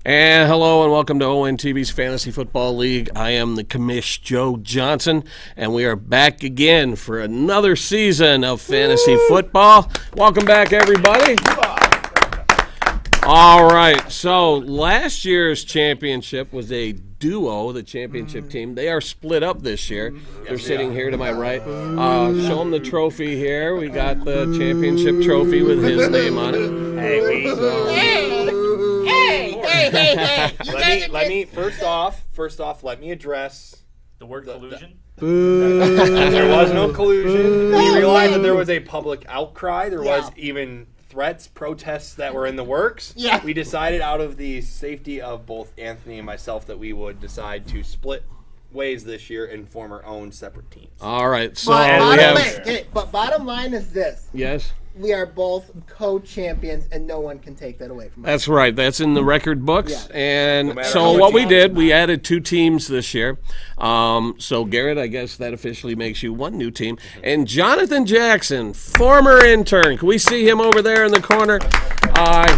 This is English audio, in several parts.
And hello and welcome to ONTV's Fantasy Football League. I am the commish Joe Johnson, and we are back again for another season of fantasy football. Welcome back, everybody. All right, so last year's championship was a duo, the championship team. They are split up this year. They're sitting here to my right. Show them the trophy here. We got the championship trophy with his name on it. Hey! Let me first off, let me address the word collusion. There was no collusion. We realized that there was a public outcry. There was even threats, protests that were in the works. Yeah. We decided out of the safety of both Anthony and myself that we would decide to split ways this year and form our own separate teams. All right, so But bottom line is this. Yes? We are both co-champions, and no one can take that away from us. That's right. That's in the record books. Yeah. And No so what we did, we added 2 teams this year. So Garrett, I guess that officially makes you 1 new team. And Jonathan Jackson, former intern. Can we see him over there in the corner?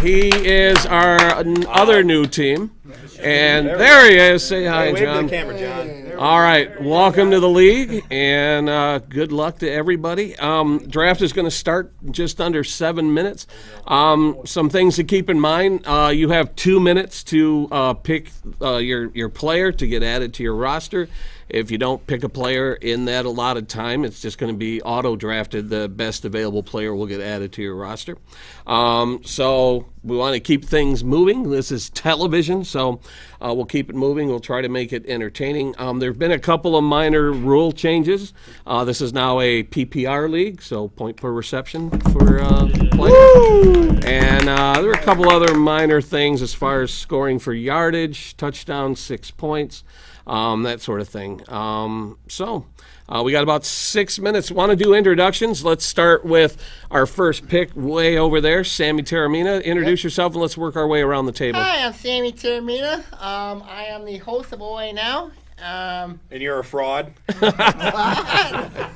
He is our other new team. And there he is. Say hi, Wave to John. the camera, John. All right, welcome to the league, and good luck to everybody. Draft is going to start in just under 7 minutes. Some things to keep in mind: you have 2 minutes to pick your player to get added to your roster. If you don't pick a player in that allotted time, it's just going to be auto-drafted. The best available player will get added to your roster. So we want to keep things moving. This is television, so we'll keep it moving. We'll try to make it entertaining. There have been a couple of minor rule changes. This is now a PPR league, so point per reception for players. And there are a couple other minor things as far as scoring for yardage, touchdown, 6 points. That sort of thing. So we got about 6 minutes. Want to do introductions? Let's start with our first pick way over there, Sammy Taramina. Introduce yourself and let's work our way around the table. Hi, I'm Sammy Taramina. I am the host of OA Now. And you're a fraud. I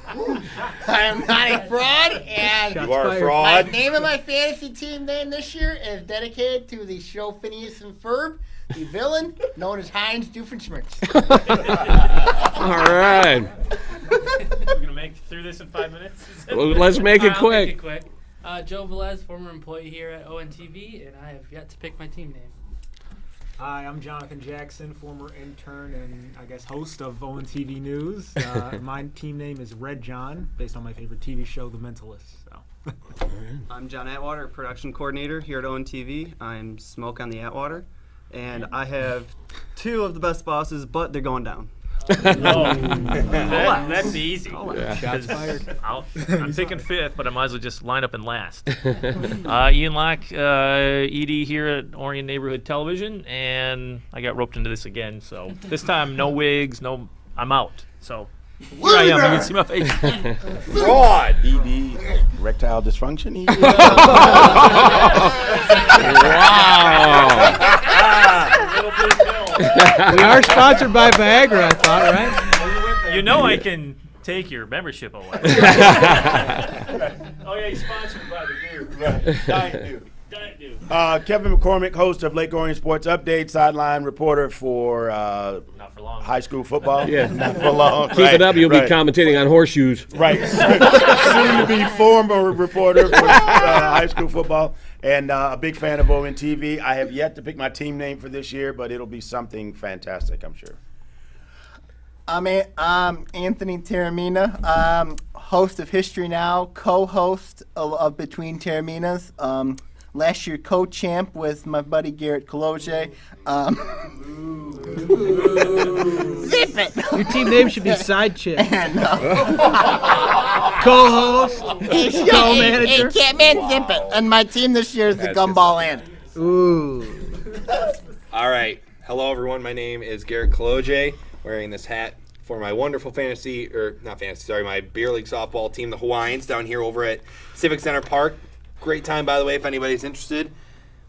am not a fraud, and You are a my fraud. name of my fantasy team name this year is dedicated to the show Phineas and Ferb, the villain known as Heinz Doofenshmirtz. All right. We're going to make it through this in 5 minutes? Well, let's make it I'll quick. Make it quick. Joe Velez, former employee here at ONTV, and I have yet to pick my team name. Hi, I'm Jonathan Jackson, former intern and I guess host of ONTV News. My team name is Red John, based on my favorite TV show, The Mentalist. So. I'm John Atwater, production coordinator here at ONTV. I'm Smoke on the Atwater, and I have 2 of the best bosses, but they're going down. That's easy. Shots fired. I'm picking 5th, but I might as well just line up in last. Ian Locke, ED here at Orion Neighborhood Television, and I got roped into this again. So this time, no wigs, I'm out. So here I am. You can see my face. Fraud. ED, erectile dysfunction. ED. Wow. We are sponsored by Viagra, I thought, right? You know I can take your membership away. Oh, yeah, he's sponsored by the beer. Diet Dew. Diet Dew. Kevin McCormick, host of Lake Orion Sports Update, sideline reporter for Not for long. high school football. Yeah. Not for long. Keep it up. You'll be commentating on horseshoes. Right. Soon to be former reporter for high school football. And a big fan of ONTV. I have yet to pick my team name for this year, but it'll be something fantastic, I'm sure. I'm Anthony Taramina, host of History Now, co-host of Between Taraminas. Last year, co-champ with my buddy Garrett Koloje. Zip it! Your team name should be Side Chick. And, Co-host. co-manager. Hey, Catman, zip it! And my team this year is the Gumball Ant. Ooh. All right. Hello, everyone. My name is Garrett Koloje, wearing this hat for my wonderful my beer league softball team, the Hawaiians, down here over at Civic Center Park. Great time, by the way, if anybody's interested.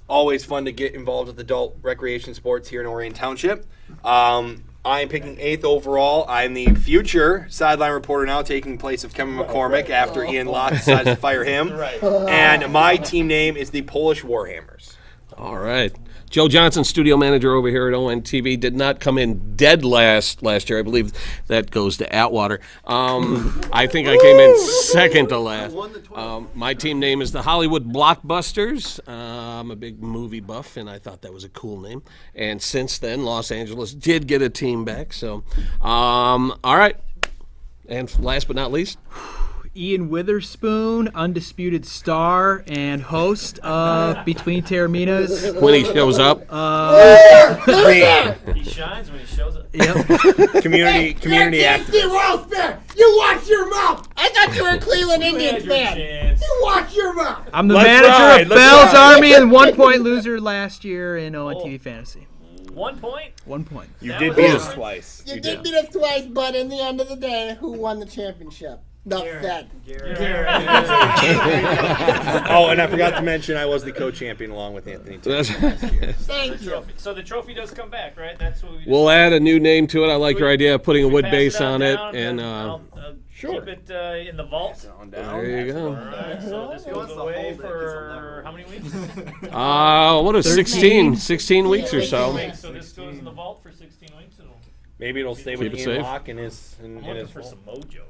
Always fun to get involved with adult recreation sports here in Orion Township. I am picking 8th overall. I'm the future sideline reporter now, taking place of Kevin McCormick after Ian Locke decides to fire him. And my team name is the Polish Warhammers. All right. Joe Johnson, studio manager over here at ONTV, did not come in dead last year. I believe that goes to Atwater. I think I came in second to last. My team name is the Hollywood Blockbusters. I'm a big movie buff, and I thought that was a cool name. And since then, Los Angeles did get a team back. So, all right. And last but not least, Ian Witherspoon, undisputed star and host of Between Terraminas. when he shows up. He shines when he shows up. Yep. Community activist. You watch your mouth. I thought you were a Cleveland Indians fan. Chance. You watch your mouth. I'm the Let's manager ride, of let's Bell's ride. Army and 1 point loser last year in ONTV Fantasy. 1 point. 1 point. You That did was beat hard. us twice. You did beat us twice, but in the end of the day, who won the championship? Enough said. Oh, and I forgot to mention I was the co-champion along with Anthony. Too. Thank you. Trophy. So the trophy does come back, right? That's what we. We'll add a new name to it. I like your idea of putting a Should we wood pass base it on it, down, and I'll keep it in the vault. there you All go. right. So this goes away for how many weeks? What is 16 weeks or so. So this goes in the vault for 16 weeks. It'll Maybe it'll stay Keep with it Ian safe. Locke and his for some mojo.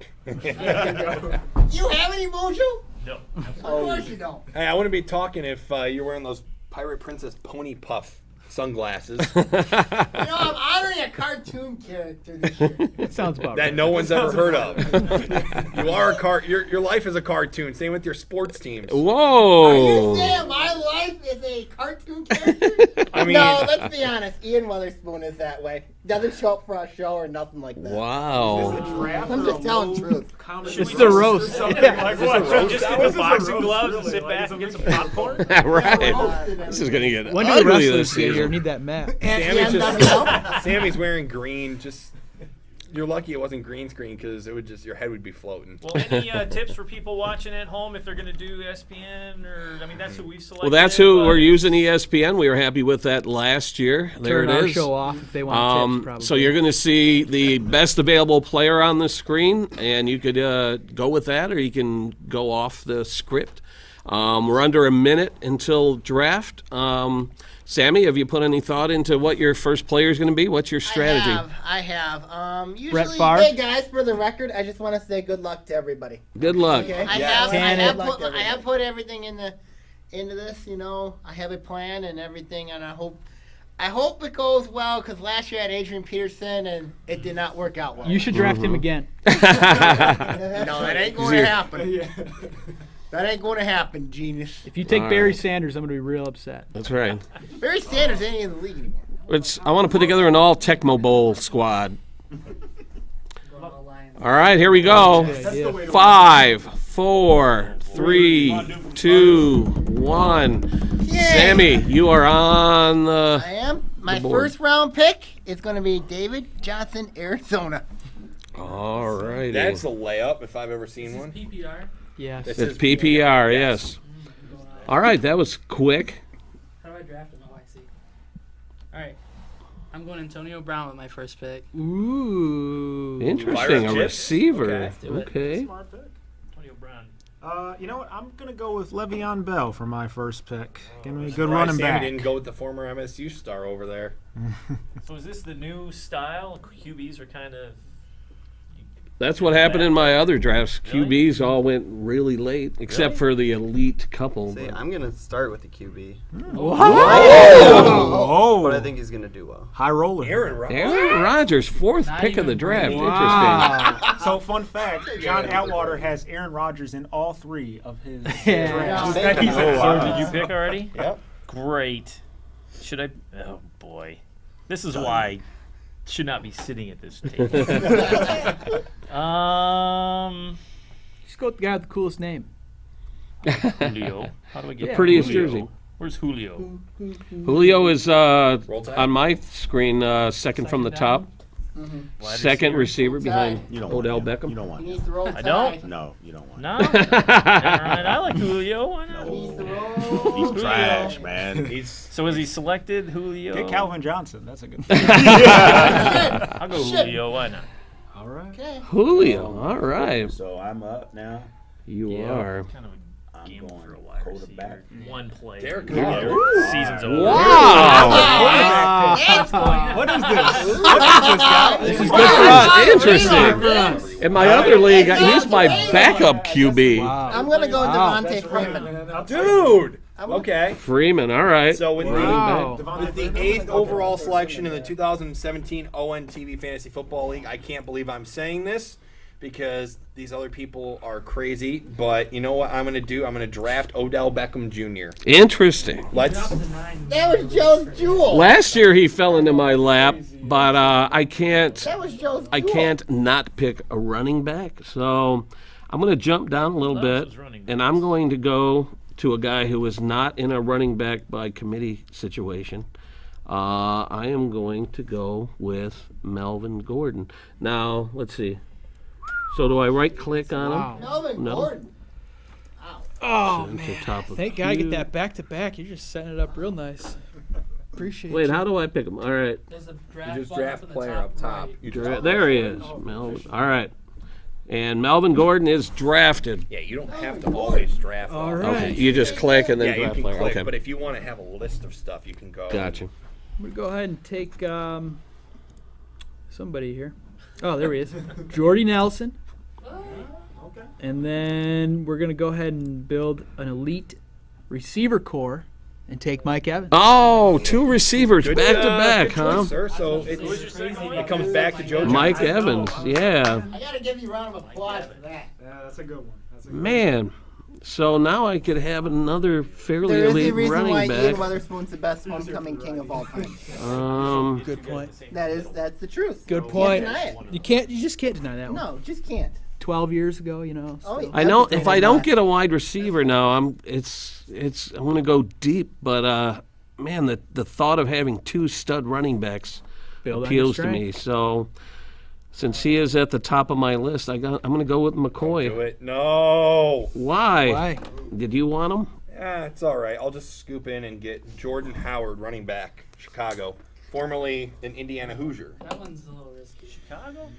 You have any mojo? No. Of course you don't. Hey, I wouldn't be talking if you're wearing those Pirate Princess Pony Puff sunglasses You know, I'm honoring a cartoon character this year. That sounds about that right. no one's ever heard of. You are a your life is a cartoon. Same with your sports teams. Are you Whoa. saying my life is a cartoon character? I mean, No, let's be honest. Ian Witherspoon is that way. Doesn't show up for a show or nothing like that. Wow. I'm just telling the truth. It's the roast. Like what? Just get the boxing gloves and sit back and get some popcorn. Right. This is going to get When do the ugly wrestlers this get here? season. Need that map. Sammy's, NWO? Sammy's wearing green. Just you're lucky it wasn't green screen because it would just your head would be floating. Well, any tips for people watching at home if they're going to do ESPN or I mean that's who we've selected. Well, that's who but we're using ESPN. We were happy with that last year. There Turn it our is. show off if they want tips, probably. So you're going to see the best available player on the screen, and you could go with that, or you can go off the script. We're under a minute until draft. Sammy, have you put any thought into what your first player is going to be? What's your strategy? I have. Usually, Brett Favre? hey guys, for the record, I just want to say good luck to everybody. Good luck. Okay. I have put everything into this. You know, I have a plan and everything, and I hope it goes well because last year I had Adrian Peterson and it did not work out well. You should draft him again. No, that ain't going to happen. That ain't going to happen, genius. If you take All Barry right. Sanders, I'm going to be real upset. That's right. Barry Sanders ain't in the league anymore. I want to put together an all Tecmo Bowl squad. All right, here we go. 5, 4, 3, 2, 1. Yay. Sammy, you are on the. I am. My board. first round pick is going to be David Johnson, Arizona. All right. That's a layup if I've ever seen Is this one. PPR? Yes. This It's is PPR, yes. All right, that was quick. How do I draft it? Oh, I see. All right. I'm going Antonio Brown with my first pick. Ooh. Interesting, a chips? receiver. do it. Okay. Smart pick. Antonio Brown. You know what? I'm gonna go with Le'Veon Bell for my first pick. Give me a good Surprised running Sammy back. didn't go with the former MSU star over there. So is this the new style? QBs are kind of. That's what happened in my other drafts. Really? QBs all went really late, except for the elite couple. See, but- I'm gonna start with the QB, Oh, but I think he's gonna do well. high roller. Aaron Rodgers. Aaron Rodgers, fourth Not pick of the even draft. Brady. Interesting. So, fun fact: John Atwater has Aaron Rodgers in all 3 of his Yeah. drafts. Yeah. He's in So did you pick already? Yep. Great. Should I? Oh boy, this is why I should not be sitting at this table. Just go with the guy with the coolest name. Julio. How do I get Yeah. Prettiest Julio? jersey. Where's Julio? Julio is Roll Tide? on my screen, second from the top. Wide Second receiver. receiver behind You don't Odell want him. Beckham. You don't want He him. needs to roll I tide. don't? No, you don't want him. No. All right, I like Julio. Why not? He needs to roll. He's Julio. trash, man. He's So is he selected, Julio? Get Calvin Johnson. That's a good. I'll go Julio. Why not? All right. Okay. Julio, all right. So I'm up now. You Yeah. are. Kind of game going for a wide quarterback. receiver. One play. Derek Yeah. Carr. Season's over. Wow. What is this? What is this, guy? This is good for us. Interesting. In my other league, he's my backup QB. I'm gonna go with Devontae Freeman. Dude. Okay. Freeman, all right. So with Wow. with the 8th overall selection in the 2017 ONTV Fantasy Football League, I can't believe I'm saying this because these other people are crazy. But you know what I'm going to do? I'm going to draft Odell Beckham Jr. Interesting. Let's. That was Joe's jewel. Last year he fell into my lap, but I can't. That was Joe's jewel. I can't not pick a running back. So I'm going to jump down a little bit, and I'm going to go to a guy who is not in a running back by committee situation. I am going to go with Melvin Gordon. Now, let's see. So do I right-click on him? Melvin No. Gordon. Oh, Into man. top of Thank God I queue. get that back-to-back. You're just setting it up real nice. Appreciate Wait, you. how do I pick him? All right. There's a draft just button draft in the player up top. right. You There he is. Melvin. All right. And Melvin Gordon is drafted. Yeah, you don't have to always draft. All off. right. Okay, you just click and then Yeah, you draft can player. click, Okay. but if you want to have a list of stuff, you can go. Gotcha. I'm going to go ahead and take somebody here. Oh, there he is. Jordy Nelson. And then we're going to go ahead and build an elite receiver core and take Mike Evans. Oh, two receivers Good, back to back, good huh? choice, sir. So it comes back to Joe Mike Johnson. Evans, yeah. I gotta give you a round of applause for that. Yeah, that's a good one. That's a good Man, so now I could have another fairly There is a elite reason why running Ian back. Witherspoon's the best homecoming king of all time. Good point. That's the truth. Good Can't point. deny it. You just can't deny that one. No, just can't. 12 years ago, you know. Oh, still. I know everything if I is don't not. get a wide receiver now, I'm gonna go deep, but man, the thought of having two stud running backs Build on appeals your to me. So since he is at the top of my list, I'm gonna go with McCoy. Do it. No. Why? Why? Did you want him? Yeah, it's all right. I'll just scoop in and get Jordan Howard, running back, Chicago, formerly an Indiana Hoosier. That one's a little risky. Chicago?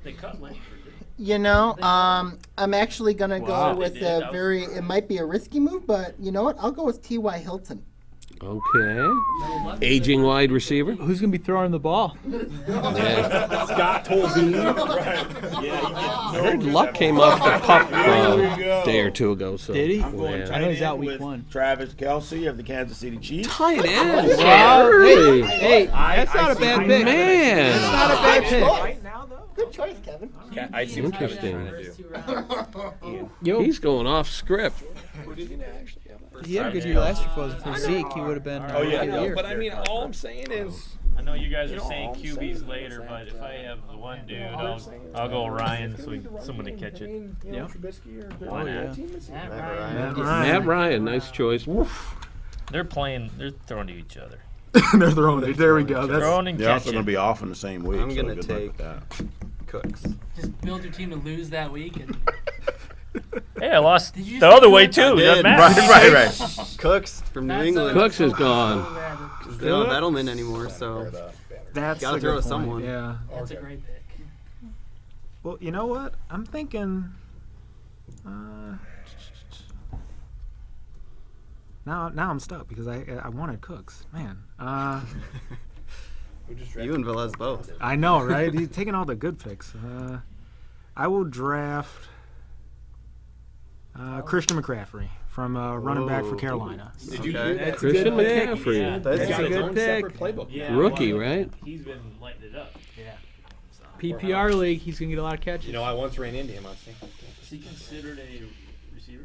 They cut Langford. You know, I'm actually gonna Wow. go with They did. a very. It might be a risky move, but you know what? I'll go with T.Y. Hilton. Okay. Aging wide receiver. Who's going to be throwing the ball? Scott Tolzien. I heard Luck came off the pup a day or two ago. So Did he? Yeah. I know he's out week with one. Travis Kelce of the Kansas City Chiefs. Tight end. Wow. Early. Hey, that's not a bad pick. Man. Not a bad pick. Right now, though? Good choice, Kevin. Yeah, I see what Kevin's Interesting. trying to do. First 2 rounds. Yo, He's going off script. he had a good year last year for Zeke. He would have been. Oh yeah, Rookie of the year. but I mean, all I'm saying is, I know you guys are know, saying all I'm QBs saying later, is but if I have the one dude, all I'm I'll go Orion so someone to catch it. Yeah. Why not? Matt Ryan. Ryan. Matt Ryan, nice choice. They're throwing to each other. They're throwing it. There we go. That's Throwing and They're also catching. going to be off in the same week. I'm so gonna good luck take- with that. Cooks. Just build your team to lose that week. And Hey, I lost Did you the say other you way were- too. I Doesn't did. matter. Right. Cooks from New That's England. Cooks is gone. They don't have Edelman anymore, so That's Gotta a throw good to point. someone. Yeah. That's a great pick. Well, you know what? I'm thinking. Now I'm stuck because I wanted Cooks. Man. you and Velez both. I know, right? He's taking all the good picks. I will draft Christian McCaffrey from running back for Carolina. did you Okay. hear that? Christian McCaffrey. Yeah. That's He's got a his good own pick. separate playbook. Yeah, Rookie, well, right? He's been lighting it up. Yeah. PPR league, he's going to get a lot of catches. You know, I once ran into him. I think. Is he considered a receiver?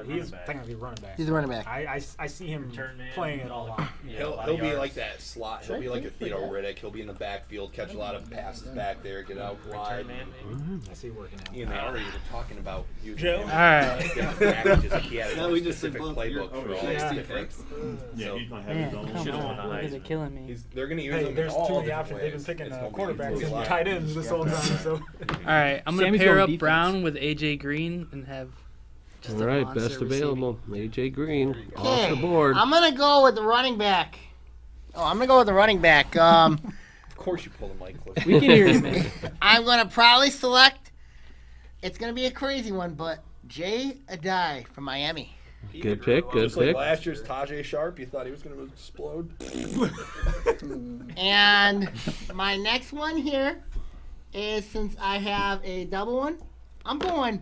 He's back. technically running back. He's a running back. I see him Return man. playing it all out. Yeah, a He'll lot of be yards. like that slot. He'll be like a Theo Riddick. He'll be in the backfield, catch a lot of passes back there, get out wide. Return man, maybe. I see working out. You and I already were talking about using Joe? him. All right. Different packages. Like he had his No, own we just specific said both your- playbook for all yeah. these picks. So Man, come Should've won the on. You guys are Heisman. killing me. they're going to use Hey, him there's in all too many different options. They've been ways. picking It's gonna be quarterbacks used a and lot. tight ends this whole time. So All right, I'm gonna Sammy's pair going up defense. Brown with AJ Green and have just All a right, monster best receiving. available. AJ Green off the board. I'm gonna go with the running back. Oh, I'm gonna go with the running back. Of course you pull the mic close. We can hear you, man. I'm gonna probably select. It's gonna be a crazy one, but Jay Adai from Miami. Good pick. Good Just like pick. last year's Tajay Sharp, you thought he was going to explode. And my next one here is, since I have a double one, I'm going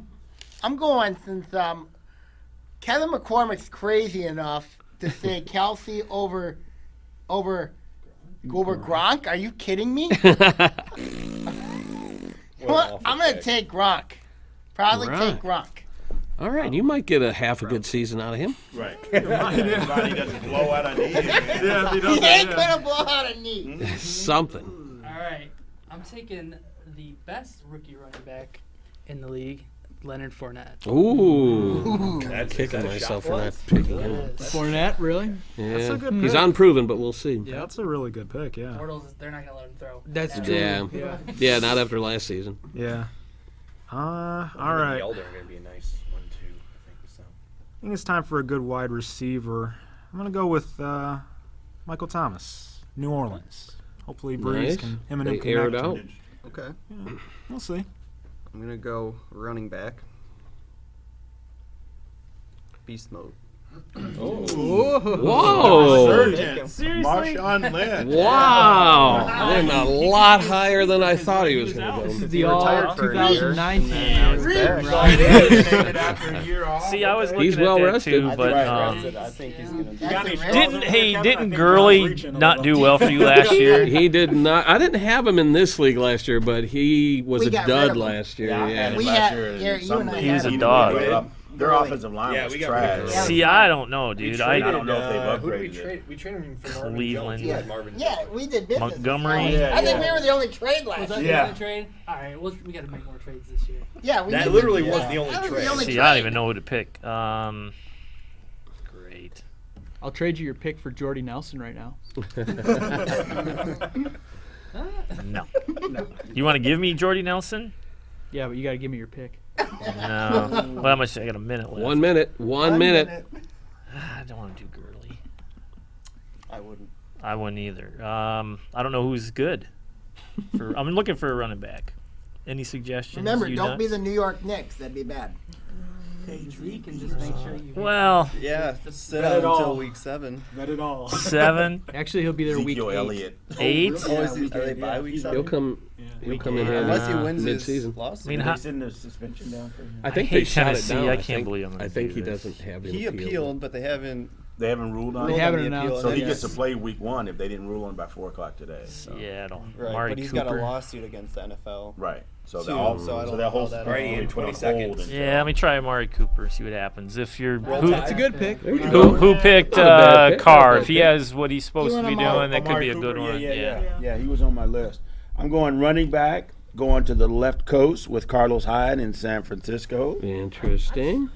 since Kevin McCormick's crazy enough to say Kelsey over Gronk. Are you kidding me? Well, I'm gonna take Gronk. Probably take Gronk. All right, you might get a half a good season out of him. Right. Everybody doesn't blow out a knee. Yeah, He ain't gonna blow out a knee. Something. All right, I'm taking the best rookie running back in the league, Leonard Fournette. Ooh. That's Kicking that a myself shot for for not us? picking him. Fournette, really? Yeah. a good He's pick. unproven, but we'll see. Yeah, that's a really good pick. Yeah. Bortles, they're not gonna let him throw. That's Never. true. Yeah. Yeah, not after last season. Yeah. All right. The Elder are going to be a nice one, too, I think. So. I think it's time for a good wide receiver. I'm gonna go with Michael Thomas, New Orleans. Hopefully, Breeze Nice. can him and They him air it connect. out. Okay. We'll see. I'm gonna go running back. Beast mode. Whoa. Surgeon. Marshawn Lynch. Wow. Then a lot higher than I thought he was going to This go. is the all retired for a year, 2019. and now he's back. After a year off. See, I was looking He's at well that rested. too, but I think he's gonna. didn't Gurley not do well for you last year? He did not. I didn't have him in this league last year, but he was We a got rid dud of him. last year. Yeah, Yeah. We last had- year, Garrett, you and I He was had a him. dog. Their offensive line Yeah, was we got rid of trash. Gurley. See, I don't know, dude. I don't know if they've Who did we upgraded trade? We traded him for Marvin Cleveland. Jones. Yeah. Marvin Yeah, Jones. we did business. Montgomery. Yeah, I think yeah. we were the only trade last Was that year. the Yeah. only trade? All right, we got to make more trades this year. Yeah, we That did. literally Yeah. was the only That was the trade. only See, trade. I don't even know who to pick. Great. I'll trade you your pick for Jordy Nelson right now. No. You want to give me Jordy Nelson? Yeah, but you got to give me your pick. No. Well, how much? I got a minute left. 1 minute. One minute. I don't want to do Gurley. I wouldn't. I wouldn't either. I don't know who's good. I'm looking for a running back. Any suggestions? Remember, you don't be nuts? the New York Knicks. That'd be bad. You can just make sure you. Well, Yeah, sit Bet out it all. until week 7. Bet it all. 7, Actually, he'll be there week Ezekiel 8. Elliott. 8. Oh, are they bye week he's 7? He'll come. He'll come in Unless he here wins mid-season. his loss. I mean, Did how- they send the suspension down for him? I think hate they shot it Tennessee. down. I can't believe I'm gonna I think do he this. doesn't have it He appealed, but they haven't. They haven't ruled on They it. haven't on the appeal, announced So and he then gets to yes. play week 1 if they didn't rule on it by 4 o'clock today. Yeah, I don't. Right, Amari but he's Cooper. got a lawsuit against the NFL. Right. So Two, that all, so I don't so know that whole how that- All right, Ian, 20 seconds. Yeah, let me try Amari Cooper. See what happens. If you're who, Tide. It's a good pick. There you go. who picked Not a bad pick, not a Carr? bad If he pick. has what he's supposed You to be and Amari- doing, that could Amari be a good Cooper, one. Yeah, he was on my list. I'm going running back, going to the left coast with Carlos Hyde in San Francisco. Interesting.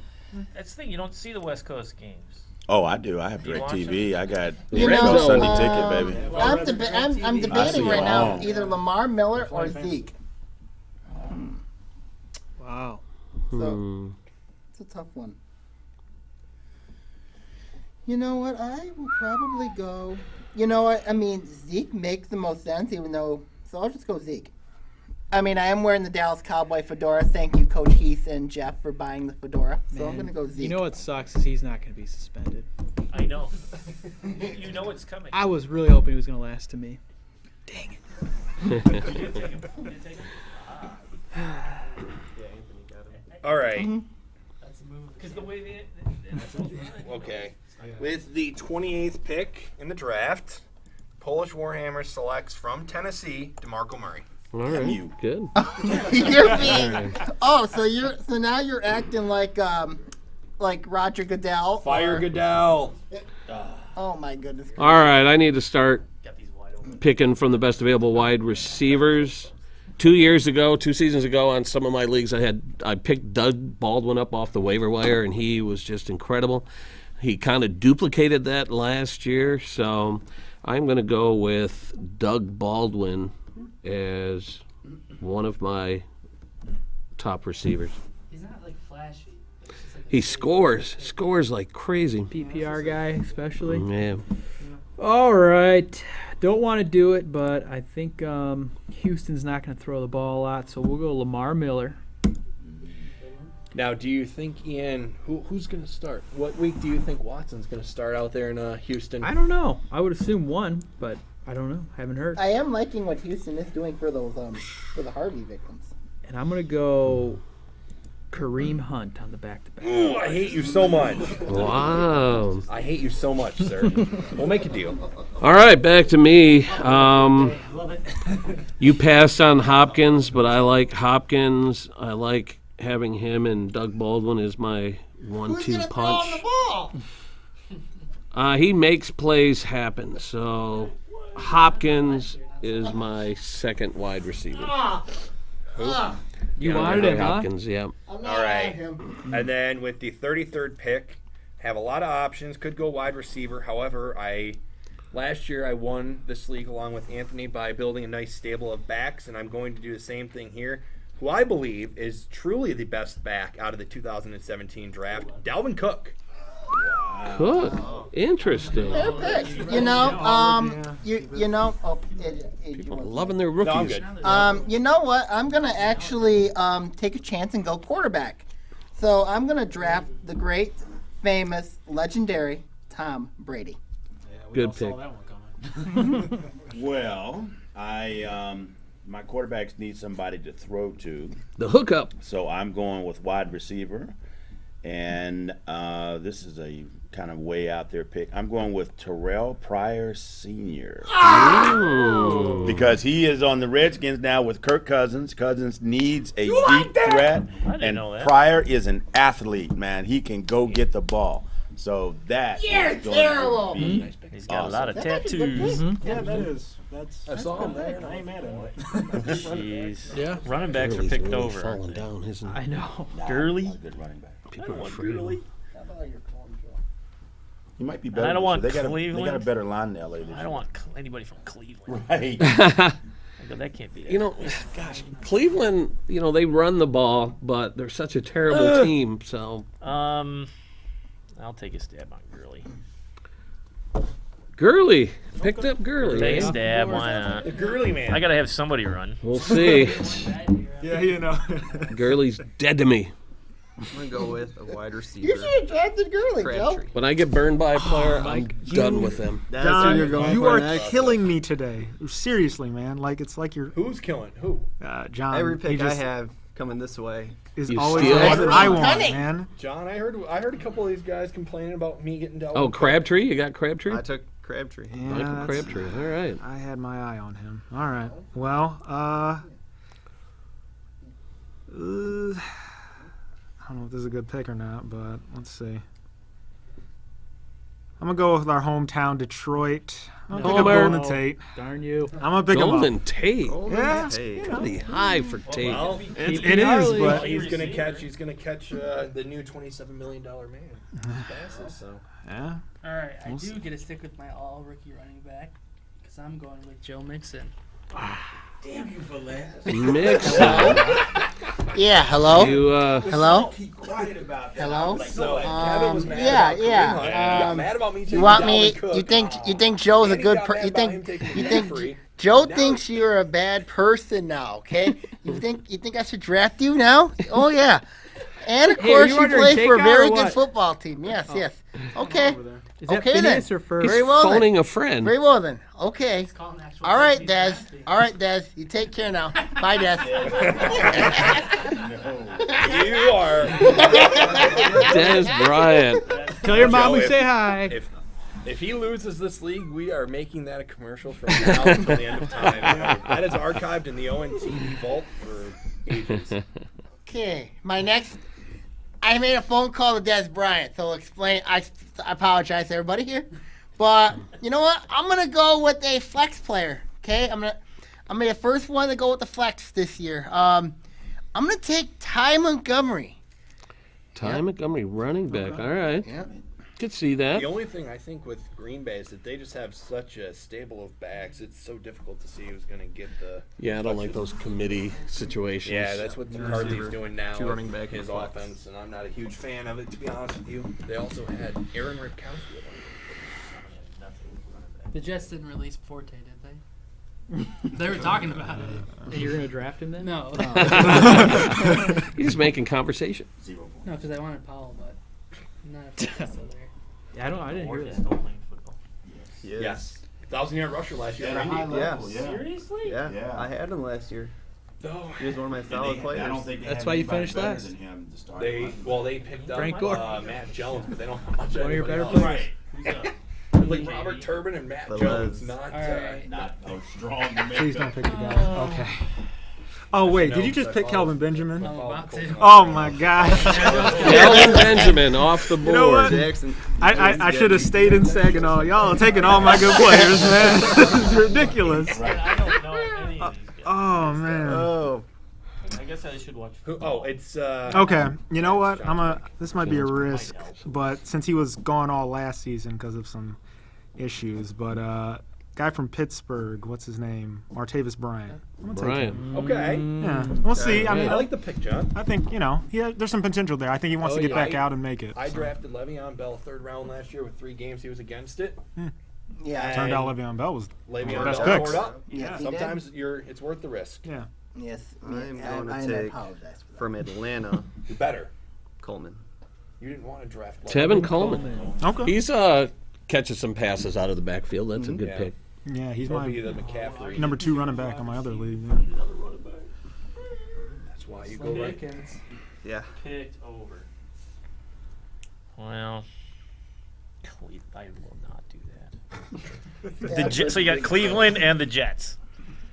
That's the thing. You don't see the West Coast games. Oh, I do. I have You watch DirecTV. I got You Red know, Zone Sunday ticket, baby. I'm I debating see right it now all. either Lamar Miller or Zeke. Wow. So Hmm. it's a tough one. You know what? I will probably go. You know what? I mean, Zeke makes the most sense, even though. So I'll just go Zeke. I mean, I am wearing the Dallas Cowboy fedora. Thank you, Coach Heath and Jeff, for buying the fedora. So I'm Man, gonna go Zeke. You know what sucks is he's not going to be suspended. I know. You know it's coming. I was really hoping he was going to last to me. All right. Mm-hmm. That's a move. Because the way they Okay. With the 28th pick in the draft, Polish Warhammer selects from Tennessee DeMarco Murray. All right. you. Good. You're being. Oh, so now you're acting like Roger Goodell. or- Goodell. Oh my goodness. All right. I need to start got these wide open. picking from the best available wide receivers. 2 seasons ago, on some of my leagues, I picked Doug Baldwin up off the waiver wire, and he was just incredible. He kind of duplicated that last year, so I'm going to go with Doug Baldwin as one of my top receivers. He's not like flashy. It's just like a He straight- scores like crazy. PPR guy, especially. Yeah. All right. Don't want to do it, but I think Houston's not going to throw the ball a lot, so we'll go Lamar Miller. Now, do you think, Ian, who's going to start? What week do you think Watson's going to start out there in Houston? I don't know. I would assume 1, but I don't know. Haven't heard. I am liking what Houston is doing for those for the Harvey victims. And I'm gonna go Kareem Hunt on the back-to-back. Ooh, I hate you so much. Wow. I hate you so much, sir. We'll make a deal. All right, back to me. You passed on Hopkins, but I like Hopkins. I like having him and Doug Baldwin as my 1-2 punch. He makes plays happen. So Hopkins is my second wide receiver. You wanted him, huh? Hopkins, yeah. All right. And then with the 33rd pick, have a lot of options. Could go wide receiver. However, last year I won this league along with Anthony by building a nice stable of backs, and I'm going to do the same thing here. Who I believe is truly the best back out of the 2017 draft, Dalvin Cook. Cook. Interesting. Fair pick. You know, you know. Oh, Loving their rookies. No, I'm good. You know what? I'm gonna actually take a chance and go quarterback. So I'm gonna draft the great, famous, legendary Tom Brady. Good pick. Well, my quarterbacks need somebody to throw to, The hookup. so I'm going with wide receiver. And this is a kind of way out there pick. I'm going with Terrell Pryor Sr. Because he is on the Redskins now with Kirk Cousins. Cousins needs a deep threat. And know that. Pryor is an athlete, man. He can go get the ball. So that is going to be He's got awesome. a lot of tattoos. Yeah, that is. That's all, man. I ain't mad at it. Jeez. Yeah. Running backs are Gurley's picked really over. falling aren't they? down, isn't I he? know. Gurley? Not a good running back. People are afraid of him. He might be And better. I don't want they got a Cleveland. better line in LA this I year. don't want anybody from Cleveland. Right. I go, that can't be. You know, gosh, Cleveland, they run the ball, but they're such a terrible team. So I'll take a stab on Gurley. Gurley. Picked up Gurley. Take a eh? stab. Why not? The Gurley man. I gotta have somebody run. We'll see. Yeah, you know. Gurley's dead to me. I'm gonna go with a wide receiver. You should have drafted Gurley, Joe. Crabtree. When I get burned by a player, I'm done with them. That's Don, who you're going you for are next. killing me today. Seriously, man. Like it's like you're Who's killing? Who? John. Every he pick I just have coming this way. is You always steal what it? I want, Cunning. man. John, I heard a couple of these guys complaining about me getting Dalvin Oh, Cook. Crabtree? You got Crabtree? I took Crabtree. Yeah, Michael that's- Crabtree. All right. I had my eye on him. All right. Well, I don't know if this is a good pick or not, but let's see. I'm gonna go with our hometown Detroit. I'm gonna pick up Homer. Golden Tate. Darn you. I'm gonna pick him up. Golden Tate. Yeah, Hey, Pretty high for Tate. Well, it is, but he's gonna catch the new $27 million man. Passes, so. yeah. All right, I We'll do see. get to stick with my all rookie running back because I'm going with Joe Mixon. Mixon. Yeah. Hello. You, Hello. Keep quiet about that. Hello. So Kevin was mad yeah, about yeah. Kareem Hunt. He got mad about me taking You want Dalvin me? Cook. You think Joe's a And he good got person? mad You about him think taking you think McCaffrey. Joe Now thinks you're a bad person now? Okay. You think I should draft you now? Oh yeah. And of Hey, course are you you ordering play for a takeout very or good what? football team. Yes, yes. Okay. Is that Okay, then. Phineas or first? he's Very well then. phoning a friend. Very well then. Okay. Call an actual All right, person Des. he's drafting. All right, Des. You take care now. Bye, Des. You are. Des Bryant. Tell your mom Joe, we if- say hi. If he loses this league, we are making that a commercial from now until the end of time. That is archived in the ONTV vault for ages. Okay. My next. I made a phone call to Des Bryant, so I'll explain. I apologize to everybody here, but you know what? I'm gonna go with a flex player. Okay. I'm gonna be the first one to go with the flex this year. I'm gonna take Ty Montgomery. Ty Montgomery, running back. All right. Yeah. Could see that. The only thing I think with Green Bay is that they just have such a stable of backs. It's so difficult to see who's going to get the. Yeah, I don't like touches. those committee situations. Yeah, that's what McCarthy's doing now. Two with running back and his a flex. offense, and I'm not a huge fan of it, to be honest with you. They also had Aaron Ripkowski. The Jets didn't release Forte, did they? They were talking about it. Hey, you're gonna draft him then? No. He's making conversation. No, because I wanted Powell, but I'm not if he's still there. Yeah, I didn't hear that. Still playing football. Yes. 1,000-yard rusher last year. Yeah. Seriously? Yeah. Yeah. I had him last year. No. He was one of my solid players. I don't think That's why you finished last. They picked up Frank Gore. Matt Jones, but they don't have much. One of your better anybody players. else. Like Robert Turbin and Matt But Jones, Les. not. All right. Not strong. Please don't pick the guy. Okay. Oh wait, did you just pick Calvin Benjamin? I'm about to. Oh my gosh. Calvin Benjamin off the board. know what? Jackson. I should have stayed in Saginaw. Y'all are taking all my good players, man. This is ridiculous. I don't know any of these guys. Oh man. Oh. I guess I should watch. It's Okay, you know what? This might be a risk, but since he was gone all last season because of some issues, but guy from Pittsburgh, what's his name? Martavis Bryant. I'm gonna take him. okay. Yeah, we'll see. I mean, I like the pick, John. I think there's some potential there. I think he wants to get back out and make it. I drafted Le'Veon Bell 3rd round last year with 3 games he was against it. Yeah. Turned out Le'Veon Bell was Le'Veon best Bell picks. tore it up. Yeah. Sometimes it's worth the risk. yeah. Yes. I'm I going to take apologize for that. from Atlanta, You better. Coleman. You didn't want to draft. Tevin Coleman. Okay. He's catching some passes out of the backfield. That's a good Yeah. pick. Yeah, he's He'll my be the McCaffrey. number 2 running back on my other league. Yeah. That's why you go right. Yeah. Picked over. Well, I will not do that. So you got Cleveland and the Jets,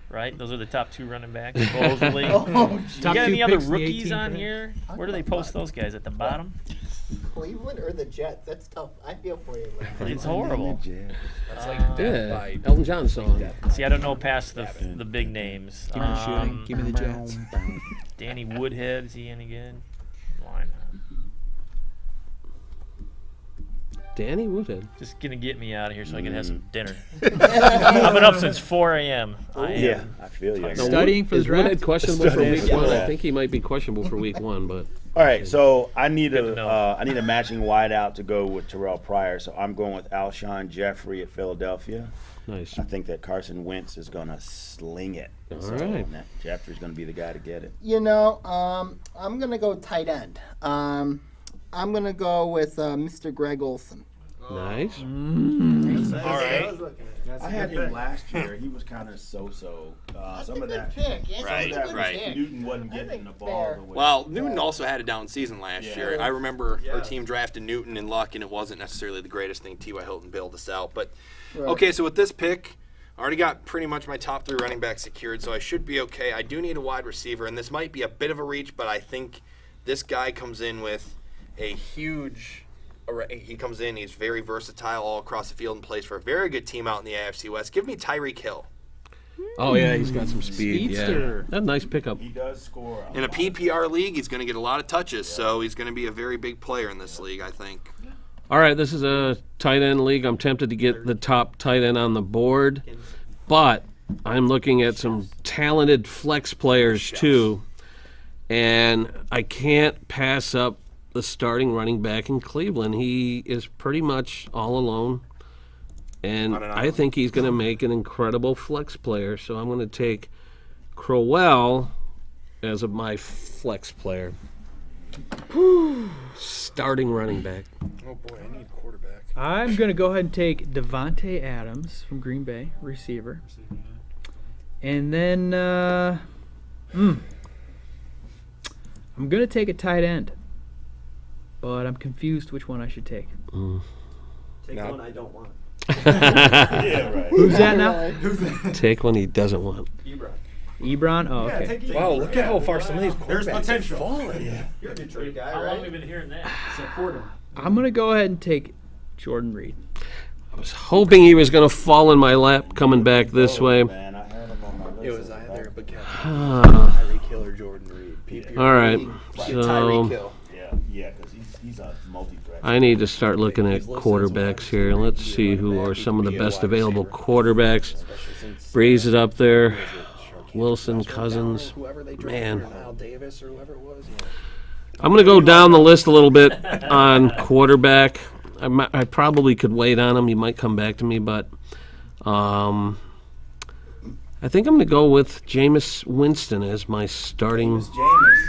right? Those are the top 2 running backs, supposedly. Oh, You geez. got any other picks in the rookies 18th on pick. here? Where do they post those guys? At the bottom? Cleveland or the Jets? That's tough. I feel for you. Lou. It's horrible. That's like death Yeah, by. Elton John song. See, I don't know past the big names. Give me the shooting. Give me the Jets. Danny Woodhead, is he any good? Why not? Danny Woodhead. Just gonna get me out of here so I can have some dinner. I've been up since 4 a.m. Yeah, I feel you. Studying for the Is Woodhead draft. questionable for week Studying. 1? I Yeah. think he might be questionable for week 1, but All right, so I need Good to know. a matching wideout to go with Terrell Pryor. So I'm going with Alshon Jeffrey at Philadelphia. nice. I think that Carson Wentz is going to sling it. All So right. that Jeffrey's going to be the guy to get it. You know, I'm gonna go tight end. I'm gonna go with Mr. Greg Olson. Nice. All right. I had him last year. He was kind of so-so. Some of that. pick. Yes, Right, that's a good right. pick. Newton wasn't I getting think the ball fair. the way. Well, Newton also had a down season last Yeah. year. I remember our team drafted Newton and Luck, and it wasn't necessarily the greatest thing. T.Y. Hilton bailed us out. But, Right. okay, so with this pick, I already got pretty much my top 3 running backs secured, so I should be okay. I do need a wide receiver, and this might be a bit of a reach, but I think this guy comes in with a huge he comes in, he's very versatile all across the field and plays for a very good team out in the AFC West. Give me Tyreek Hill. Oh, yeah, he's got some speed. Speedster. Yeah. That's a nice pickup. He does score. In a PPR league, he's going to get a lot of touches, so he's going to be a very big player in this league, I think. All right, this is a tight end league. I'm tempted to get the top tight end on the board, but I'm looking at some talented flex players too, and I can't pass up the starting running back in Cleveland. He is pretty much all alone, and On an I island. think he's going to make an incredible flex player. So I'm going to take Crowell as my flex player. Starting running back. Oh, boy, I need a quarterback. I'm going to go ahead and take Devontae Adams from Green Bay, receiver. And then I'm going to take a tight end. But I'm confused which one I should take. Take No. one I don't want. Yeah, right. Who's that now? Take one he doesn't want. Ebron. Ebron? Oh, okay. Wow, look at how far some of these There's quarterbacks potential. have fallen. You're a Detroit guy, How long have right? we been hearing that? Support him. I'm going to go ahead and take Jordan Reed. I was hoping he was going to fall in my lap coming back this way. Man, I had him on my list. It was either McCaffrey, Ah, Tyreek Hill, or Jordan Reed. PPR all right, league, so Tyreek Hill. Yeah, because he's a multi-threat. I need to start looking at quarterbacks here. Let's see who are some of the best available quarterbacks. Breeze is up there. Wilson, Cousins. Whoever they drafted, Man. or Al Davis or whoever it was. I'm going to go down the list a little bit on quarterback. I probably could wait on him. He might come back to me, but I I think I'm going to go with Jameis Winston as my starting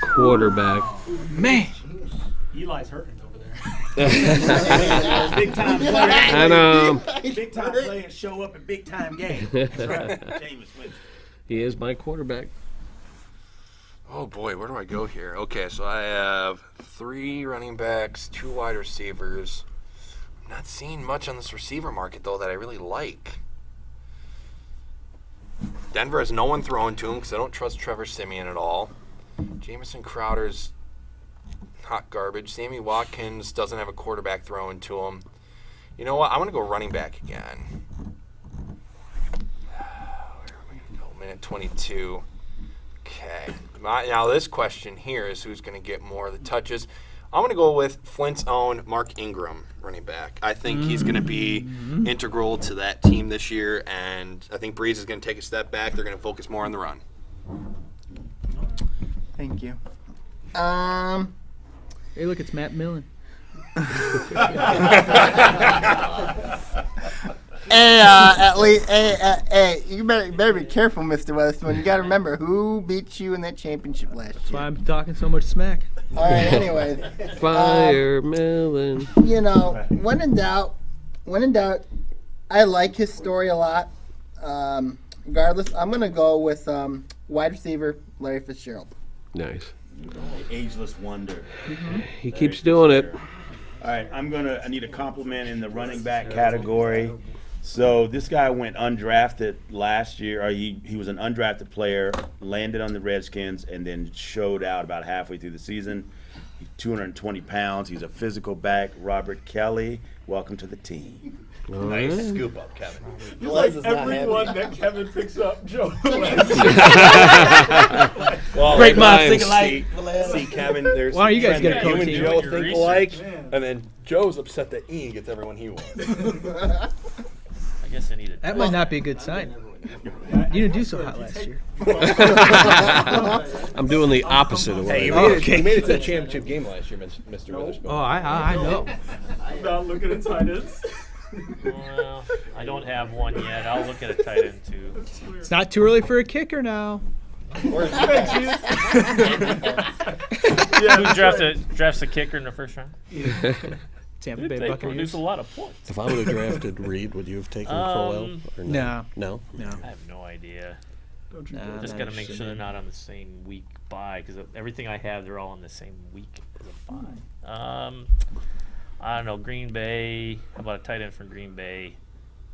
quarterback. Man. Eli's hurting over there. Big time players. And Big time players show up in big time games. That's right. Jameis Winston. he is my quarterback. Oh boy, where do I go here? Okay, so I have 3 running backs, 2 wide receivers. I'm not seeing much on this receiver market though that I really like. Denver has no one thrown to him because I don't trust Trevor Siemian at all. Jamison Crowder's hot garbage. Sammy Watkins doesn't have a quarterback thrown to him. You know what? I'm going to go running back again. Where am I going to go? Minute 22. Okay. Now this question here is who's going to get more of the touches. I'm going to go with Flint's own Mark Ingram, running back. I think he's going to be integral to that team this year, and I think Breeze is going to take a step back. They're going to focus more on the run. Thank you. Hey, look, it's Matt Millen. Hey, at least, hey, you better be careful, Mr. Weatherspoon. You got to remember who beat you in that championship last That's why year. I'm talking so much smack. All right, anyways. Fire Millen. You know, when in doubt, I like his story a lot. Regardless, I'm going to go with wide receiver Larry Fitzgerald. Nice. Ageless wonder. He keeps doing it. All right, I need a compliment in the running back category. So this guy went undrafted last year, or he was an undrafted player, landed on the Redskins, and then showed out about halfway through the season. He's 220 pounds. He's a physical back. Robert Kelly, welcome to the team. Nice scoop up, Kevin. Everyone that Kevin picks up, Joe. Well, Great minds think alike. See, Kevin, there's Why don't you guys get a you and co-team? Joe Your think research. alike, and then Joe's upset that Ian gets everyone he wants. I guess I need a. That might not be a good sign. You didn't do so hot last year. I'm doing the opposite of what Hey, I you made it to the championship game last year, Mr. Witherspoon. Oh, I know. Not looking at tight ends. Well, I don't have one yet. I'll look at a tight end too. It's not too early for a kicker now. Who drafts a kicker in the first round? Tampa Bay They Buccaneers. produce a lot of points. If I would have drafted Reed, would you have taken Crowell? Or No. No? No. I have no idea. Nah, Just not got to make interested, sure they're man. not on the same week bye because everything I have, they're all on the same week as a bye. I don't know. Green Bay. How about a tight end from Green Bay?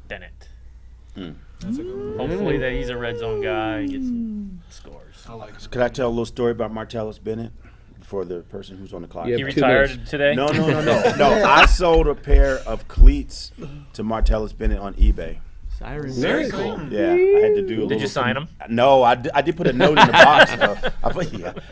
Bennett. Hopefully that he's a red zone guy. Gets some scores. Could I tell a little story about Martellus Bennett for the person who's on the clock? Yeah. He 2 retired minutes. today. No. I sold a pair of cleats to Martellus Bennett on eBay. Sirens. Very cool. Yeah, I had to do a little. Did you sign them? No, I did put a note in the box. Though. I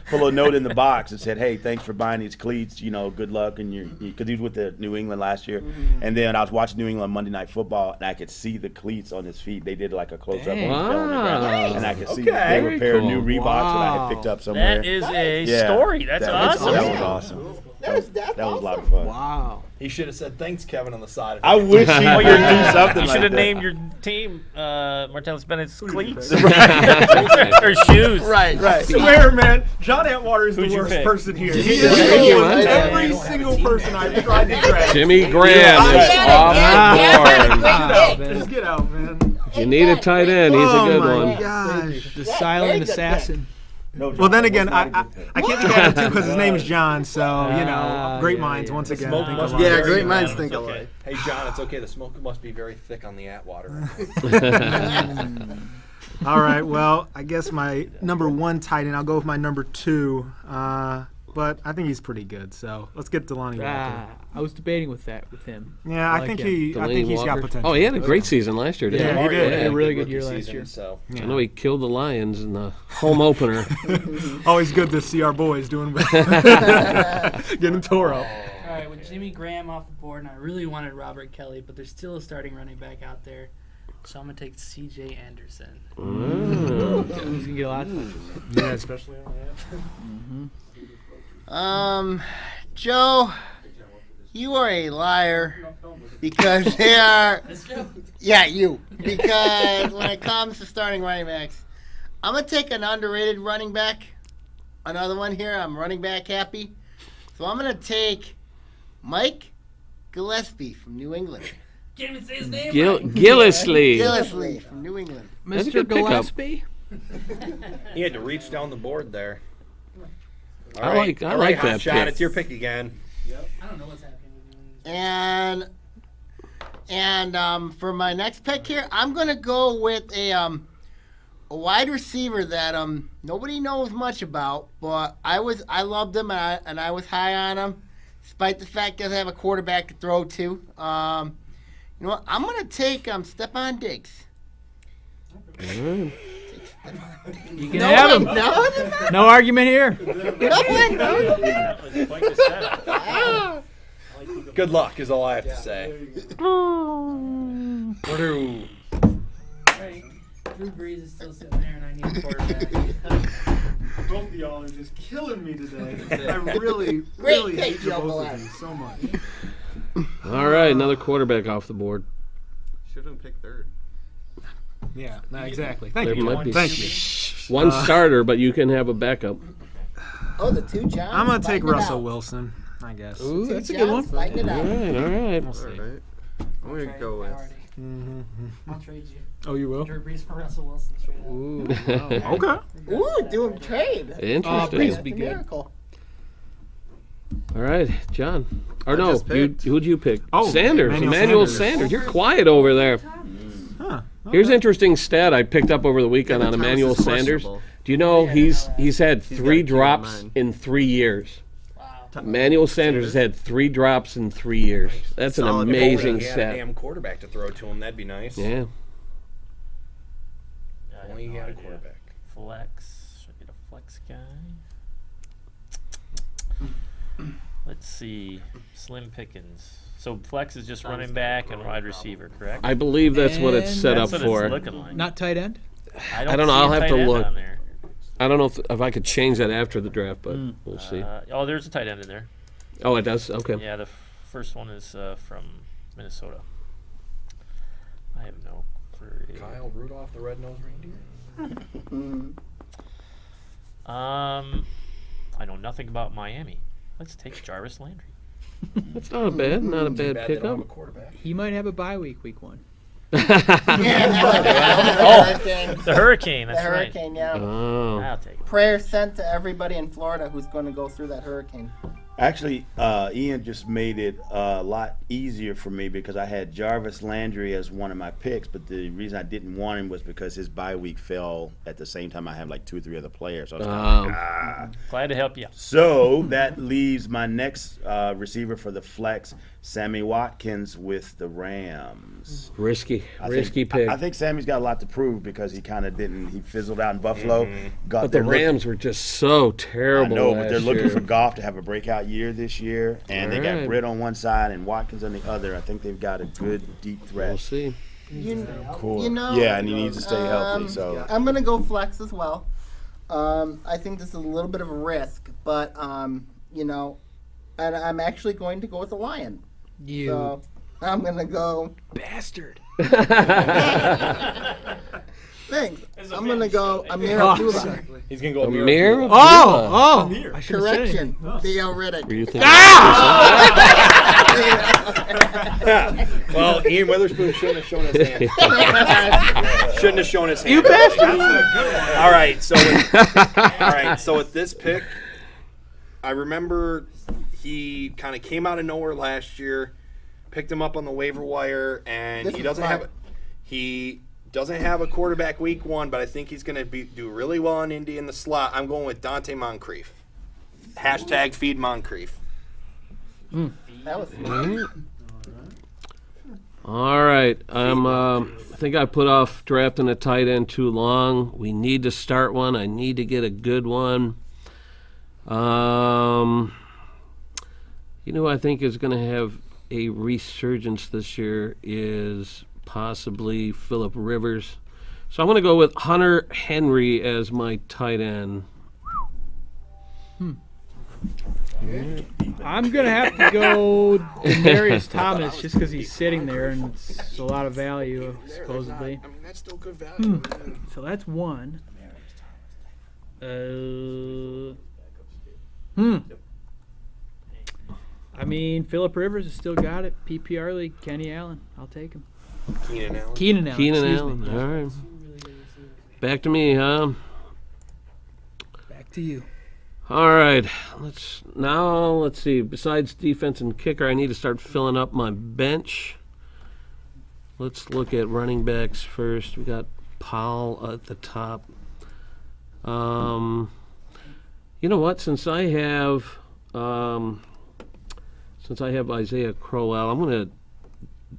put a note in the box that said, "Hey, thanks for buying these cleats. You know, good luck." And because he was with the New England last year, and then I was watching New England Monday Night Football, and I could see the cleats on his feet. They did like a close up when he fell on the ground, Wow. and I could see that they were a pair of new Cool. Reeboks that I had picked up somewhere. That is a Yeah, story. That's awesome. That was awesome. That was a lot of fun. Wow. He should have said thanks, Kevin, on the side. I wish he would do something You like should have that. named your team Martellus Bennett's cleats or shoes. Right. I swear, man, John Atwater is Who'd the you worst pick? person here. Thank He you, is man. every single person I've tried to draft. Jimmy Graham is off the board. Just get out, man. You need a tight end. He's a good one. gosh. The silent assassin. No, John, Well, then that again, was not I a good pick. can't think of him too because his name is John. So you know, great minds once again. smoke think must alike. be Yeah, great very minds bad. think It's alike. Hey, John, it's okay. The smoke must be very thick on the Atwater. All right. Well, I guess my number 1 tight end. I'll go with my number 2. But I think he's pretty good. So let's get Delanie Walker. I was debating with him. Yeah, I like think him. I Delaney think he's got Walker. potential. Oh, he had a great season last year, didn't Yeah, he? he did. He had a really good Rookie year last season, year. So. I know he killed the Lions in the home opener. Always good to see our boys doing getting tore up. All right, with Jimmy Graham off the board, and I really wanted Robert Kelly, but there's still a starting running back out there. So I'm going to take C.J. Anderson. He's going to get a lot of touches. Yeah, especially on that. Joe, You are a liar because they are. Yeah, you. Because when it comes to starting running backs, I'm gonna take an underrated running back. Another one here. I'm running back happy, so I'm gonna take Mike Gillespie from New England. Can't even say his name. Gillisley. Gillespie from New England. That's a Mr. good pickup. Gillespie. He had to reach down the board there. All I right. like All right, that Hot Shot. pick. It's your pick again. I don't know what's happening with you. And for my next pick here, I'm gonna go with a wide receiver that nobody knows much about, but I loved him and I was high on him, despite the fact that I have a quarterback to throw to. You know what? I'm gonna take Stephon Diggs. You can have him. No argument here. Good luck is all I have to say. Drew Brees is still sitting there, and I need a quarterback. Both of y'all are just killing me today. I really Great hate pick, you Joe both Black. of you so much. All right, another quarterback off the board. Should have picked third. Yeah, no, exactly. Thank There you. might be Thank you. one starter, but you can have a backup. Oh, the two Johns. I'm gonna take fighting it Russell out. Wilson, I guess. Ooh, Two that's a good one. Johns fighting it All out. right, all right. We'll see. Alright. I'm gonna go with. I'll trade you. Oh, you will? Drew Brees for Russell Wilson straight up. Ooh. Okay. Ooh, doing trade. Brees Interesting. would be good. Miracle. All right, John. Or I no, just picked. who'd you pick? Oh, Sanders. Emmanuel Emmanuel Sanders. Sanders. You're quiet over there. Huh. Here's an interesting stat I picked up over the weekend on Thomas Emmanuel is Sanders. questionable. Do you know he's had He's 3 got two drops in mind. in 3 years? Wow. Emmanuel Sanders has had 3 drops in 3 years. That's an Solid. amazing If only he had a stat. damn quarterback to throw to him, that'd be nice. Yeah. I have Only he no had a idea. quarterback. Flex. Should I get a flex guy? Let's see. Slim Pickens. So flex is just running back and wide receiver, correct? I believe that's what it's And set up That's what for. it's looking like. Not tight end. I I don't know, see I'll a have tight to end look. on there. I don't know if I could change that after the draft, but we'll see. Oh, there's a tight end in there. Oh, it does? Okay. Yeah, the first one is from Minnesota. I have no clue. Kyle Rudolph, the red-nosed reindeer. I know nothing about Miami. Let's take Jarvis Landry. That's not a bad Bad they don't pickup. have a quarterback. He might have a bye week 1. Oh, the Hurricane. The That's hurricane, yeah. Oh. right. I'll take it. Prayers sent to everybody in Florida who's going to go through that hurricane. Actually, Ian just made it a lot easier for me because I had Jarvis Landry as one of my picks, but the reason I didn't want him was because his bye week fell at the same time I had like 2 or 3 other players. So I was kind of like, Glad to help you. So that leaves my next receiver for the flex, Sammy Watkins with the Rams. Risky I pick. I think Sammy's got a lot to prove because he kind of didn't. He fizzled out in Buffalo. Got But the they're looking- Rams were just so I terrible. know, but they're last looking year. for Goff to have a breakout year this year, and they got Alright. Britt on one side and Watkins on the other. I think they've got a good deep We'll threat. see. You Cool. know, Yeah, and he needs to stay healthy. So I'm going to go flex as well. I think this is a little bit of a risk, but, you know, and I'm actually going to go with a Lion. You So I'm going to go. bastard. Thanks. I'm going to go Amir Oh, Abdullah. sorry. He's gonna go Amir? Oh, I should have said it. Correction. Theo Riddick. Were you thinking? Well, Ian Witherspoon shouldn't have shown his hand. Shouldn't have shown his hand. You bastard. All right, so with this pick, I remember he kind of came out of nowhere last year, picked him up on the waiver wire, and This he is doesn't smart. have a quarterback week 1, but I think he's going to do really well in Indy in the slot. I'm going with Dante Moncrief. Hashtag feed Moncrief. That was All right. I think I put off drafting a tight end too long. We need to start one. I need to get a good one. You know, who I think is going to have a resurgence this year is possibly Phillip Rivers. So I'm going to go with Hunter Henry as my tight end. I'm gonna have to go Demarius Thomas just because he's sitting there and it's a lot of value supposedly. I mean, that's still good value. So that's one. I mean, Phillip Rivers has still got it. PPR league, Kenny Allen. I'll take him. Keenan Allen. Keenan Allen. Keenan excuse Allen. me. All right. Back to me, huh? Back to you. All right. Let's see. Besides defense and kicker, I need to start filling up my bench. Let's look at running backs first. We got Powell at the top. You know what? Since I have Isaiah Crowell, I'm going to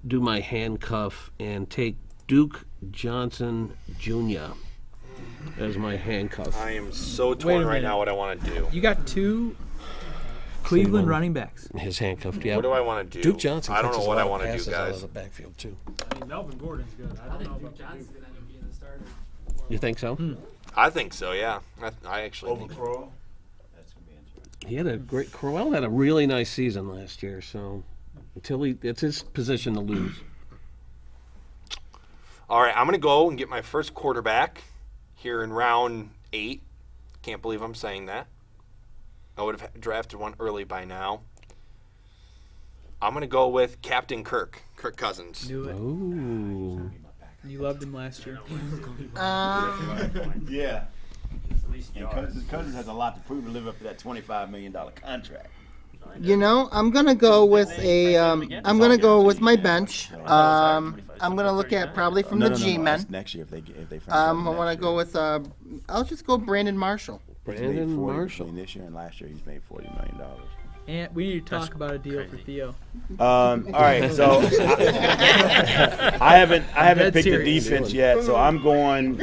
do my handcuff and take Duke Johnson Jr. as my handcuff. I am so Wait a torn right minute. now what I want to do. You got two Cleveland running backs. His handcuffed, yeah. What do I want to do? Duke Johnson. I don't know catches what a I lot want of to do, passes out of guys. the backfield too. I mean, Melvin Gordon's good. I don't know about Johnson's gonna end up being the starter. You think so? I think so, yeah. I actually Over think Crowell? That's going to be interesting. He had a great. Crowell had a really nice season last year. So it's his position to lose. All right, I'm going to go and get my first quarterback here in round 8. Can't believe I'm saying that. I would have drafted one early by now. I'm going to go with Captain Kirk Cousins. Knew it. Ooh. You loved him last year. Yeah. And Cousins has a lot to prove to live up to that $25 million contract. You know, I'm gonna go with I'm gonna go with my bench. I'm gonna look at probably from the G-men. That's next year if they find I want to go with I'll just go Brandon Marshall. Brandon Marshall. Between this year and last year, he's made $40 million. And we need to talk about a deal for Theo. All right, so I haven't Dead picked serious. the defense yet, so I'm going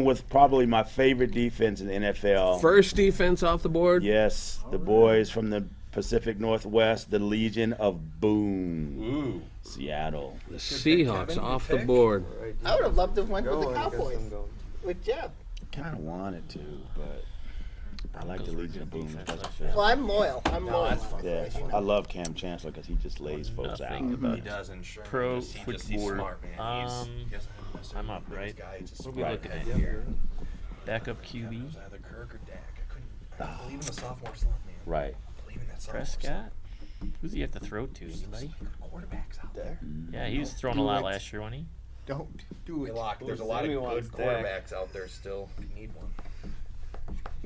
with probably my favorite defense in the NFL. First defense off the board. Yes, the boys from the Pacific Northwest, the Legion of Boom, Seattle. The Seahawks off the board. I would have loved to have went with the Cowboys with Jeff. Kind of wanted to, but I like the Legion of Boom. Well, I'm loyal. Yeah, I love Cam Chancellor because he just lays folks out. Nothing about He does insurance. pro He's football. smart, man. He doesn't necessarily I'm up, know right? this guy. He's a What are we smart looking guy. at here? Backup QB. It was either Kirk or Dak. I believe in the sophomore slump, man. Right. I believe in that sophomore Prescott. Who's he have to throw to? Anybody? slump. Quarterbacks out there. Yeah, he was throwing a lot last year, wasn't he? Don't do Hey, it. Locke, there's a lot of good quarterbacks out there still. You need one.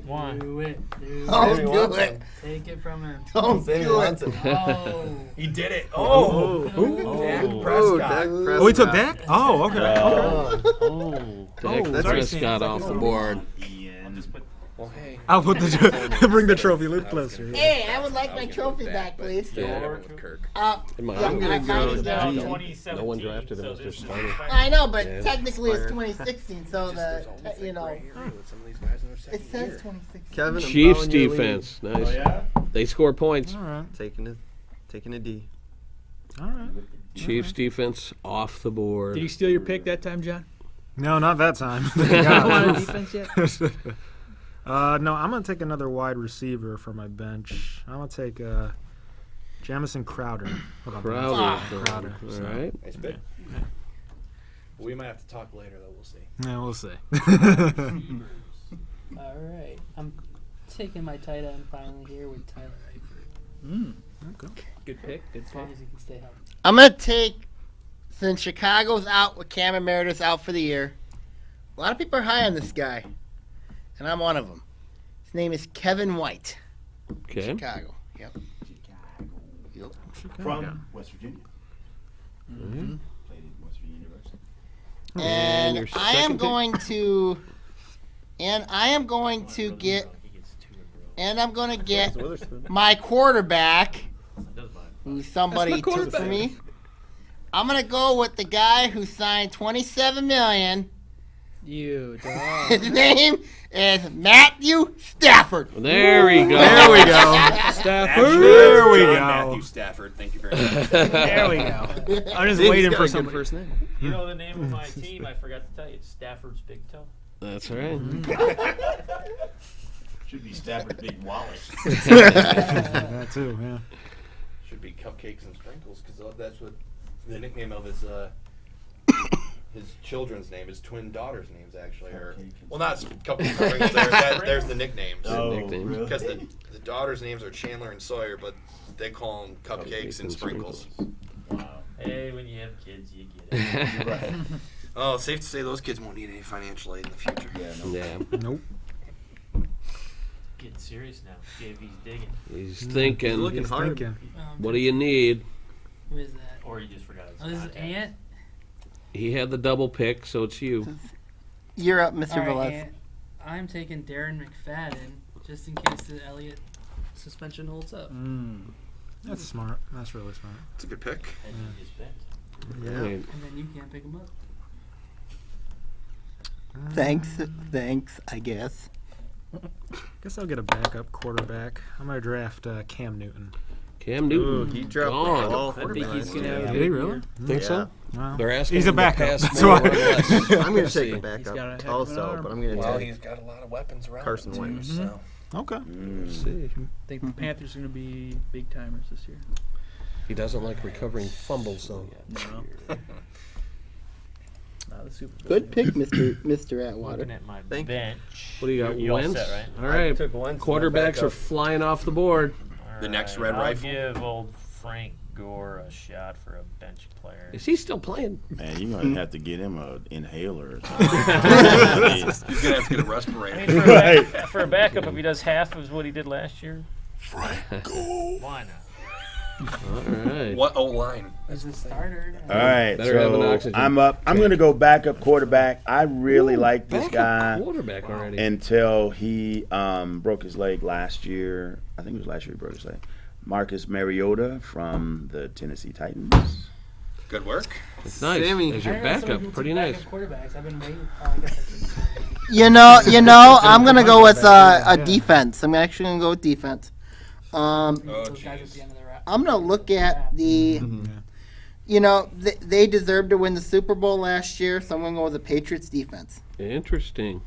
Why? Do it. Do Don't it. do it. Take it from him. Don't do it. Oh. He did it. Oh, Dak Prescott. Oh, we took Dak? Oh, okay. Oh. Dak Prescott off the board. Well, hey. I'll put the bring the trophy a little closer. Hey, I would like my trophy back, please. Yeah. With Kirk. In my I'm gonna go opinion, down. no one drafted him as their starter. I know, but Yeah. technically it's 2016, so There's always that you know, gray area with some of these guys in their it second says year. 2016. Kevin, I'm Chiefs following your lead. defense. Nice. They score points. Taking a D. All right. Chiefs defense off the board. Did you steal your pick that time, John? No, not that time. Not on defense yet? No, I'm going to take another wide receiver for my bench. I'm going to take Jamison Crowder. How about that? Crowder. Crowder. All right. Nice pick. We might have to talk later, though. We'll see. Yeah, we'll see. All right. I'm taking my tight end finally here with Tyler Eifert. Good pick. Good As pick. long as he can stay healthy. I'm gonna take, since Chicago's out with Cam and Meredith out for the year. A lot of people are high on this guy, and I'm one of them. His name is Kevin White. Okay. Chicago. Yep. From West Virginia. Played at West Virginia University. And your And I am second pick? going to, get my quarterback, who somebody took from me. I'm gonna go with the guy who signed $27 million. You dog. His name is Matthew Stafford. There we go. There we go. Stafford. There we John go. Matthew Stafford. Thank you very much. There we go. I'm just waiting for some first name. You know the name of my team? I forgot to tell you. It's Stafford's Big Toe. That's right. Should be Stafford Big Wallet. That too, yeah. Should be Cupcakes and Sprinkles because that's what the nickname of his children's name, his twin daughters' names actually are. Well, not Cupcakes and Sprinkles. There's the nicknames. Really? Because the daughters' names are Chandler and Sawyer, but they call them Cupcakes and Sprinkles. Wow. Hey, when you have kids, you get it. Right. Oh, safe to say those kids won't need any financial aid in the future. Yeah, no. Yeah, Nope. Getting serious now. JV's digging. he's thinking. looking He's hard. thinking. What do you need? Who is that? Or you just forgot his Oh, this is contact. Ant. He had the double pick, so it's you. You're up, Mr. All right, Velez. Ant. I'm taking Darren McFadden just in case the Elliott suspension holds up. That's smart. That's really smart. It's a good pick. And you just bet. Right. And then you can't pick him up. Thanks, I guess. Guess I'll get a backup quarterback. I'm gonna draft Cam Newton. Cam Newton. He dropped Gone. the ball. I think he's gonna have a Did he good really? year. Think so? Wow. They're asking He's a him to backup. pass That's more why. or less. I'm going to Let's take see. a backup got a heck of an also, arm. but I'm going to Well, take he's got a lot of weapons around Carson him, Wentz. So. Okay. See. I think the Panthers are gonna be big timers this year. He doesn't like recovering fumbles, though. No. Not the Super Bowl. Good pick, Mr. Atwater. Looking at my Thank you. bench. What do you got? You all Wentz? set, right? All right. took Wentz as my Quarterbacks backup. are flying off the board. The next All red I'll rifle? give old Frank Gore a shot for a bench player. Is he still playing? Man, you're going to have to get him an inhaler or something. He's going to have to get a I respirator. mean, for a backup, if he does half of what he did last year, why not? All right. What O-line? As a starter. All right, Better have an so oxygen I'm up. I'm going to go backup quarterback. I really like this Backup guy quarterback already. until he broke his leg last year. I think it was last year he broke his leg. Marcus Mariota from the Tennessee Titans. Good work. It's nice. Sammy. As your backup, pretty nice. Quarterbacks. I've been waiting. Oh, I guess that's You know, I'm gonna go with a defense. I'm actually gonna go with defense. Oh, those guys at jeez. the end of the round. I'm gonna look at the. You know, they deserved to win the Super Bowl last year, so I'm gonna go with the Patriots defense. Interesting.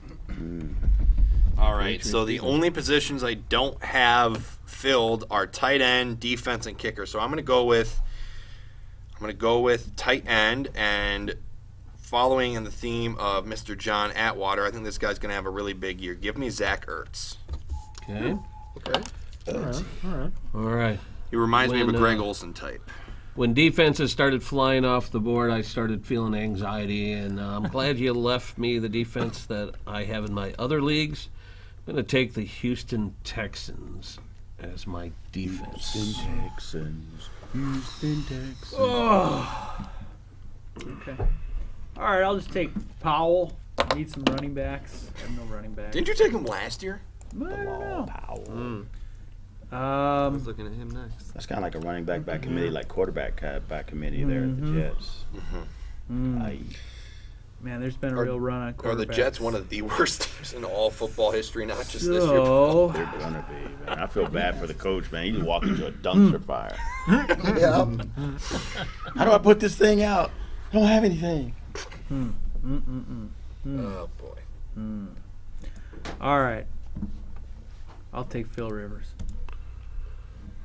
All right, so the only positions I don't have filled are tight end, defense, and kicker. So I'm going to go with tight end, and following in the theme of Mr. John Atwater, I think this guy's going to have a really big year. Give me Zach Ertz. Okay. Okay. All right. He reminds me of a When, Greg Olson type. When defenses started flying off the board, I started feeling anxiety, and I'm glad you left me the defense that I have in my other leagues. I'm going to take the Houston Texans as my defense. Houston Texans. Okay. All right, I'll just take Powell. Need some running backs. I have no running backs. Didn't you take him last year? I don't know. I was looking at him next. That's kind of like a running back by committee, like quarterback by committee there at the Jets. Aye. Man, there's been a Are- real run on quarterbacks. Are the Jets one of the worst teams in all football history, not just this year? So, They're gonna be, man. I feel bad for the coach, man. He just walked into a dumpster fire. How do I put this thing out? I don't have anything. Oh, boy. all right. I'll take Phil Rivers.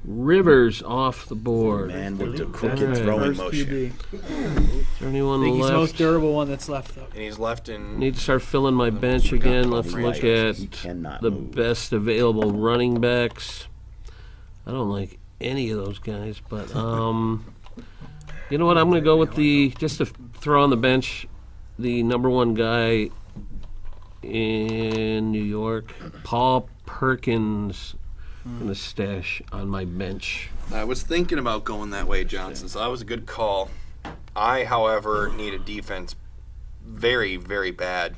Rivers off the board. Man with the All crooked right. throwing First motion. QB. Is there anyone I think he's the most left? durable one that's left, though. And he's left in. Need to start filling my bench again. Let's He look likes- at he cannot the move. best available running backs. I don't like any of those guys, but you know what? I'm going to go with just to throw on the bench, the number one guy in New York, Paul Perkins. I'm going to stash on my bench. I was thinking about going that way, Johnson, so that was a good call. I, however, need a defense very, very bad.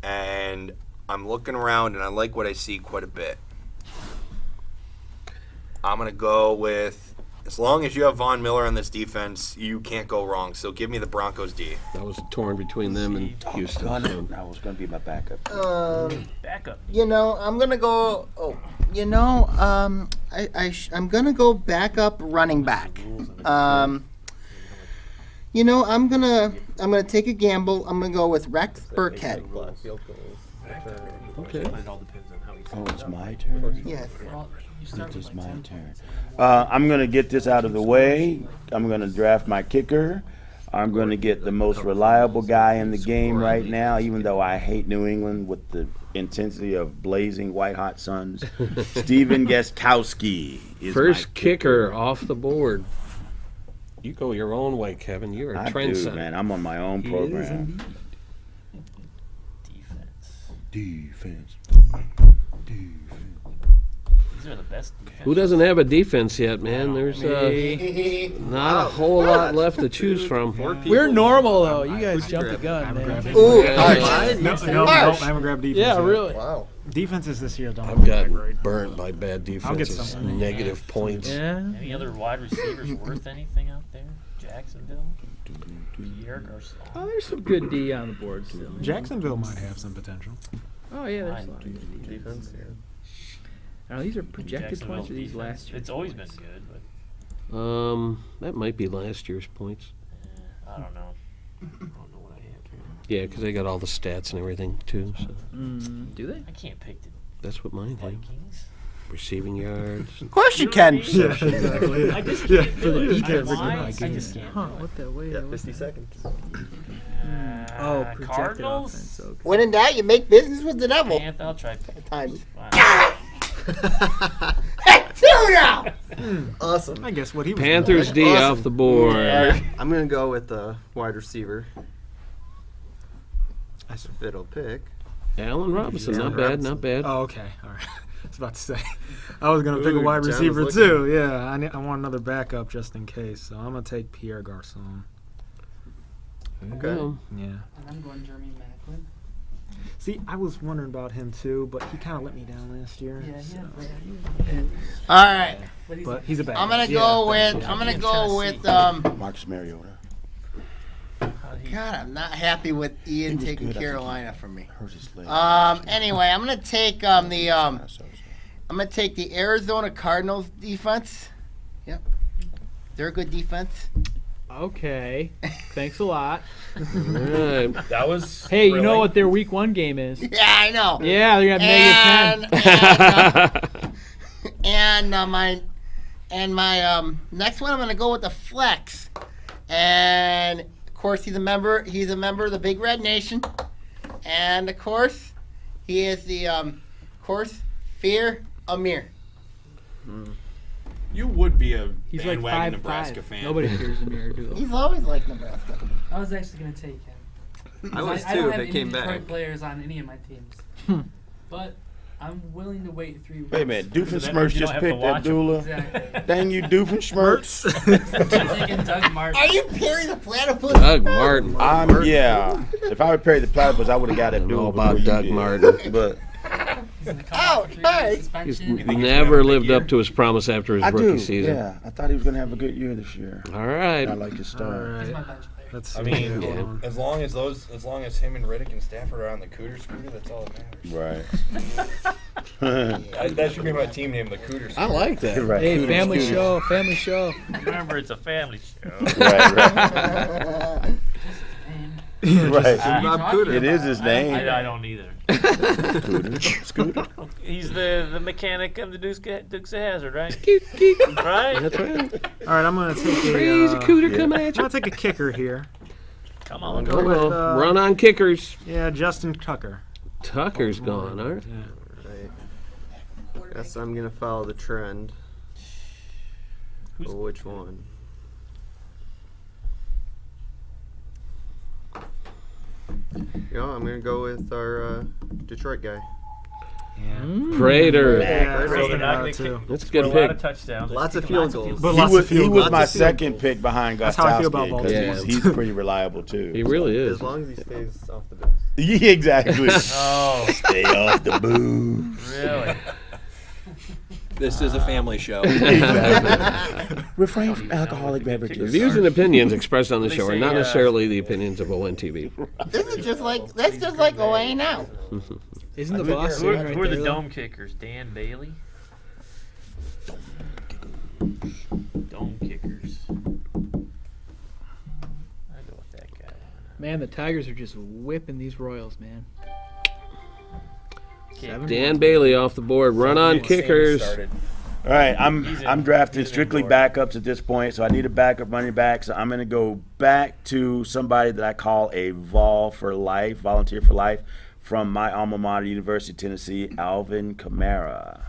And I'm looking around, and I like what I see quite a bit. I'm going to go with, as long as you have Von Miller on this defense, you can't go wrong. So give me the Broncos D. I was torn between them and Houston. so- That was gonna be my backup. Backup. You know, I'm gonna go. Oh, you know, I'm gonna go backup running back. You know, I'm gonna take a gamble. I'm gonna go with Rex Burkhead. Okay. But it all depends on how he Oh, sets it's it up. my turn. Yes. Well, you start It with is like my 10 turn. points. I'm going to get this out of the way. I'm going to draft my kicker. I'm going to get the most reliable guy in the game right now, even though I hate New England with the intensity of blazing white-hot suns. Steven Gostkowski is First my kicker off the board. You go your own way, Kevin. You're a I do, trendsetter. man. I'm on my own program. Defense. Defense. These are the best. Who doesn't have a defense yet, man? There's Me. not a whole lot left to choose from. We're normal though. You guys jumped the gun, man. Ooh, Yeah. harsh. No, Harsh. I haven't grabbed defense. Yeah, yet. really. Wow. Defenses this year don't. I've look gotten that great. burnt by bad I'll get defenses. some. Negative points. Yeah. Any other wide receivers worth anything out there? Jacksonville? Pierre Garcon? Oh, there's some good D on the board still. Jacksonville might have some potential. Oh yeah, there's I a lot of good D. Defense. Now these are projected Jacksonville points or these defense. last year? It's always been good, but That might be last year's points. I don't know. I don't know what I have here. Yeah, because they got all the stats and everything too. So Do they? I can't pick the that's what mine have. Vikings. Receiving yards. Of course you can. Yeah, exactly. I just Yeah, can't for the do it. defense, I they're just good. can't Huh? do it. What the way? Yeah, what's 50 that? seconds. Oh, projected Cardinals? offense. Okay. When in doubt, you make business with the devil. Panther, I'll try. Times. Fine. Two now. Awesome. I guess what he was. Panthers D Awesome. off the board. I'm going to go with the wide receiver. That's If it'll pick. Allen Robinson, not bad, not bad. Oh, okay. All right. I was about to say. I was going to pick a Ooh, wide Jen was receiver, looking. too. Yeah, I want another backup just in case. So I'm going to take Pierre Garcon. Okay. Well, Yeah. And I'm going Jeremy Macklin. See, I was wondering about him, too, but he kind of let me down last year. Yeah, so- All right. But he's a backup. I'm gonna go with. I'm gonna go with. Marcus Mariota. God, I'm not happy with Ian was taking good, I think. Carolina from me. Hurt his leg. Anyway, I'm gonna take the. I'm gonna take the Arizona Cardinals defense. Yep. They're a good defense. Okay. Thanks a lot. all right. That was. Hey, you know what their week 1 game is? Yeah, I know. Yeah, they're gonna have negative 10. And my next one, I'm gonna go with the flex, and of course he's a member of the Big Red Nation, and of course he is the Fear Amir. You would be a He's like bandwagon 5'5". Nebraska fan. Nobody fears him here, do they? He's always like Nebraska. I was actually going to take him. I was I too don't if have it any came Detroit back. players on any of my teams. But I'm willing to wait 3 weeks. Wait a minute. Doofenshmirtz that means you just don't have to picked watch him. Abdullah. Exactly. Dang you, Doofenshmirtz. I'm taking Doug Martin. Are you Perry the Platypus? Doug Martin. Yeah. If I would parry the platypus, I would have got I don't Abdullah. know about before you Doug did. Martin. But He's gonna come Oh, out for 3 hey. weeks He's suspension. never lived up to his promise after his I rookie do. season. Yeah. I thought he was going to have a good year this year. All right. I like his All start. He's my right. bench player. Let's see. I mean, Hold on. as long as him and Riddick and Stafford are on the Cooter Scooter, that's all that matters. Right. That should be my team name, the Cooter Scooter. I like that. right. Hey, Cooter family Scooter. show, family show. Remember, it's a family show. Right. And Right. Bob talking Cooter. It is his name. I don't either. Scooter. Scooter. He's the mechanic of the Dukes of Hazzard, right? That's Right? right. All right, I'm going to take Crazy a. cooter yeah. coming at I'm you. going to take a kicker here. Come on. Go with, Run on kickers. Yeah, Justin Tucker. Tucker's gone. All right. Yeah. Right. Guess I'm going to follow the trend. But which one? You know, I'm going to go with our Detroit guy. Yeah. Prater. Yeah, I was So thinking they're not about gonna it, too. kick- That's a score good a lot pick. of touchdowns. Lots of Kicking field goals. But He lots was, of field he was goals. my Lots of field second pick behind That's how I feel about Gostkowski because Baltimore. he's pretty reliable too. He really is. As long as he stays off the bench. Yeah, exactly. Oh, Stay off the booze. really? This is a family show. Exactly. Refrain from alcoholic The beverages. views and opinions expressed on the They show are say, not necessarily the opinions of ONTV. That's just like OA now. Isn't the boss Who are, sitting right who are the there, though? dome kickers? Dan Bailey? Dome kickers. I go with that guy. Man, the Tigers are just whipping these Royals, man. kick. Dan Bailey off the board. Run on kickers. All right, I'm drafting strictly backups at this point, so I need a backup running back. So I'm going to go back to somebody that I call a volunteer for life, from my alma mater, University of Tennessee, Alvin Kamara.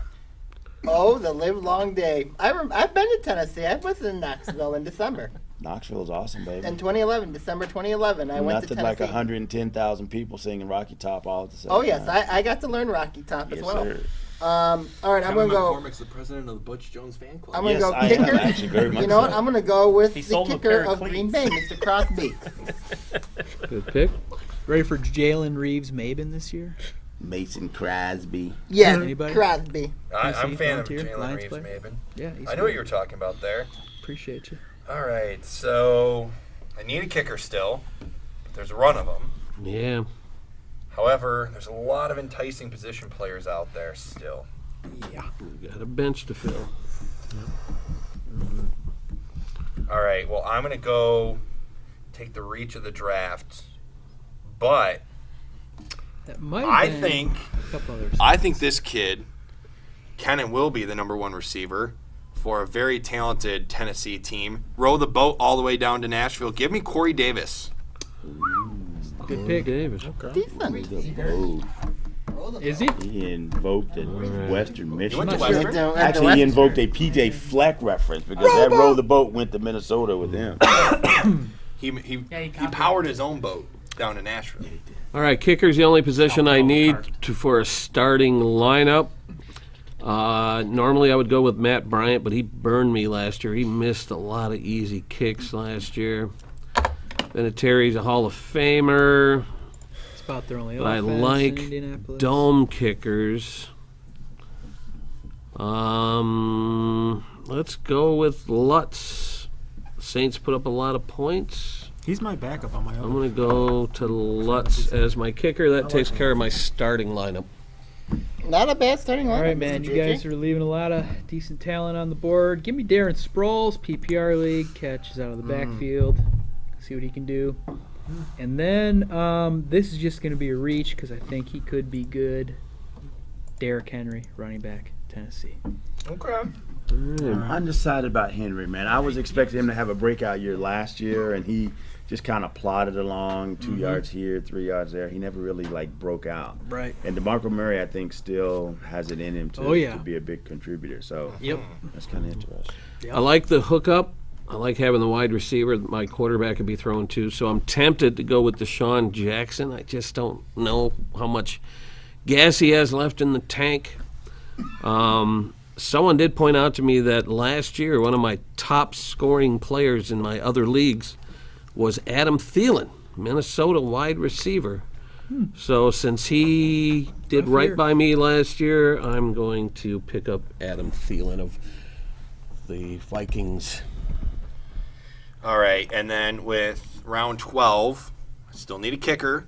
Oh, the live long day. I've been to Tennessee. I was in Knoxville in December. Knoxville is awesome, baby. In 2011, December 2011, I went to Nothing Tennessee. like 110,000 people singing Rocky Top all at the same Oh, yes. time. I got to learn Rocky Top as Yes, well. sir. All right, I'm going to go. McCormick's the president of the Butch Jones fan club. I'm going to Yes, go I am, kicker. actually, very much You know what? so. I'm going to go with He the sold him a kicker pair of of Green cleats. Bay, Mr. Crosby. Good pick. Ready for Jalen Reeves Maben this year? Mason Crosby. Yeah, Anybody? Crosby. I'm a fan of volunteer, Jalen Lions Reeves, player? Maven. Yeah, he's I know what you were talking about there. Appreciate you. All right, so I need a kicker still. There's a run of them. Yeah. However, there's a lot of enticing position players out there still. We got a bench to fill. All right, well, I'm going to go take the reach of the draft. But That might I have been think a couple others. I think this kid can and will be the number one receiver for a very talented Tennessee team. Row the boat all the way down to Nashville. Give me Corey Davis. Good pick. Davis. Decent. Is he? He invoked at Western Michigan. went to Went Western? to- went to Actually, he Western. invoked a PJ Fleck reference because that row the boat went to Minnesota with him. He copied powered his own boat down to Nashville. All right, kicker's the only position I need for a starting lineup. Normally I would go with Matt Bryant, but he burned me last year. He missed a lot of easy kicks last year. Vinatieri's a Hall of Famer. It's about their only But I offense in like Indianapolis. dome kickers. Let's go with Lutz. Saints put up a lot of points. He's my backup on my I'm own. going to go to Lutz as my kicker. That takes care of my starting lineup. Not a bad starting lineup. All right, man. Mr. You JJ. guys are leaving a lot of decent talent on the board. Give me Darren Sproles, PPR league, catches out of the backfield. See what he can do. And then this is just going to be a reach because I think he could be good. Derrick Henry, running back, Tennessee. Okay. I'm undecided about Henry, man. I was expecting him to have a breakout year last year, and he just kind of plodded along, 2 yards here, 3 yards there. He never really broke out. Right. And DeMarco Murray, I think, still has it in him to be a big contributor. So Yep. that's kind of interesting. I like the hookup. I like having the wide receiver. My quarterback could be thrown to. So I'm tempted to go with Deshaun Jackson. I just don't know how much gas he has left in the tank. Someone did point out to me that last year one of my top scoring players in my other leagues was Adam Thielen, Minnesota wide receiver. So since he did Rough right year. by me last year, I'm going to pick up Adam Thielen of the Vikings. All right, and then with round 12, I still need a kicker,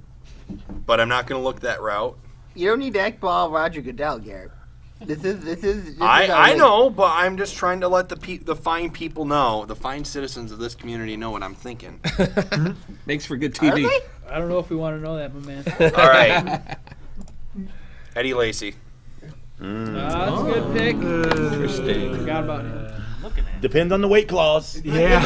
but I'm not going to look that route. You don't need to act ball Roger Goodell, Garrett. This is I know, but I'm just trying to let the fine people know, the fine citizens of this community know what I'm thinking. Makes for good Are TV. they? I don't know if we want to know that, my man. All right. Eddie Lacy. That's a good pick. Interesting. Forgot about him. Depends on the weight class. Yeah.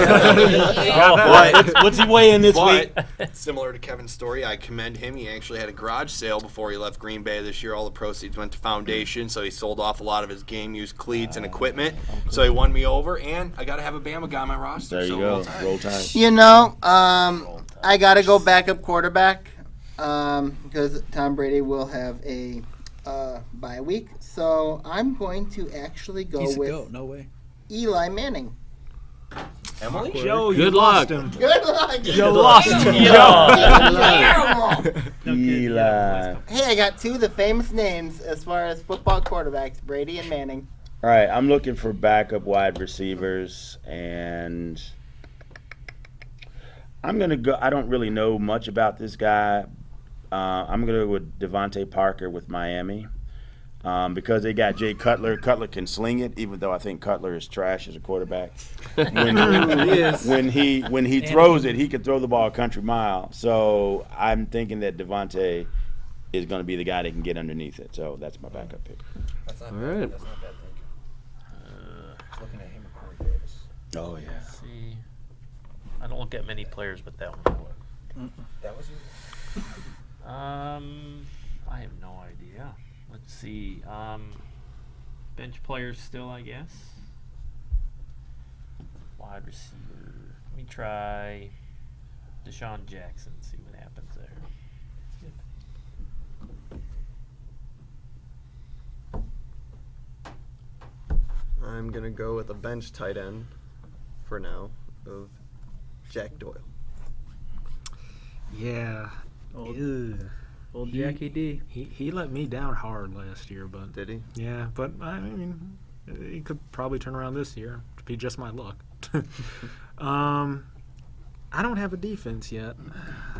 What's he weighing this week? But similar to Kevin's story, I commend him. He actually had a garage sale before he left Green Bay this year. All the proceeds went to foundation, so he sold off a lot of his game-used cleats and equipment. So he won me over, and I got to have a Bama guy on my roster. There you so go. roll Tide. Roll Tide. You know, I gotta go backup quarterback because Tom Brady will have a bye week. So I'm going to actually go He's a with goat. No way. Eli Manning. Emily? Joe, Good you luck. lost him. Good luck. Joe lost him. Terrible. Eli. Hey, I got two of the famous names as far as football quarterbacks, Brady and Manning. All right, I'm looking for backup wide receivers, and I'm going to go. I don't really know much about this guy. I'm going to go with Devontae Parker with Miami because they got Jay Cutler. Cutler can sling it, even though I think Cutler is trash as a quarterback. When he throws it, he can throw the ball a country mile. So I'm thinking that Devontae is going to be the guy that can get underneath it. So that's my backup pick. That's not All bad. right. That's not bad thinking. Looking at him or Corey Davis. Oh yeah. See, I don't look at many players, but that one. That was you. I have no idea. Let's see. Bench players still, I guess. Wide receiver. Let me try Deshaun Jackson. See what happens there. I'm gonna go with a bench tight end for now of Jack Doyle. Yeah. Old, Ew. old Jackie D. He let me down hard last year, but Did he? yeah, but I mean, he could probably turn around this year. It'd be just my luck. I don't have a defense yet,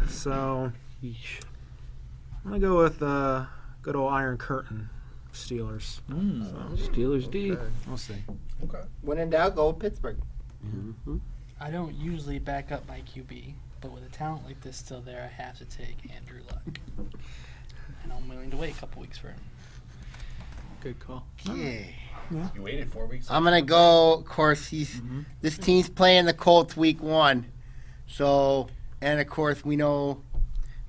so I'm gonna go with good old Iron Curtain Steelers. Steelers D. Okay. We'll see. When in doubt, go with Pittsburgh. I don't usually back up my QB, but with a talent like this still there, I have to take Andrew Luck. And I'm willing to wait a couple weeks for him. Good call. Yeah. You waited 4 weeks. I'm gonna go. Of course, this team's playing the Colts week 1, so and of course we know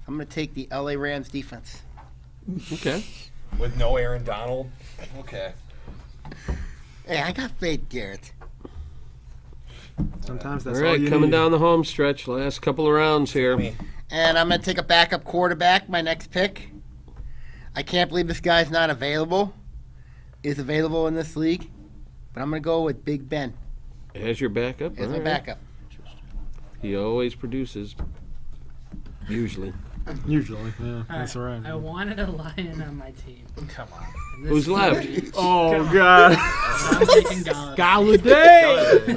I'm gonna take the LA Rams defense. Okay. With no Aaron Donald. Okay. Hey, I got faith, Garrett. Sometimes that's All all right, you coming need. down the home stretch, last couple of rounds here. And I'm gonna take a backup quarterback. My next pick. I can't believe this guy's not available. Is available in this league, but I'm gonna go with Big Ben As your backup? as my All right. backup. He always produces. Usually. Usually, yeah, that's right. I wanted a Lion on my team. Come on. And this Who's left? Oh God! I'm taking Galladay.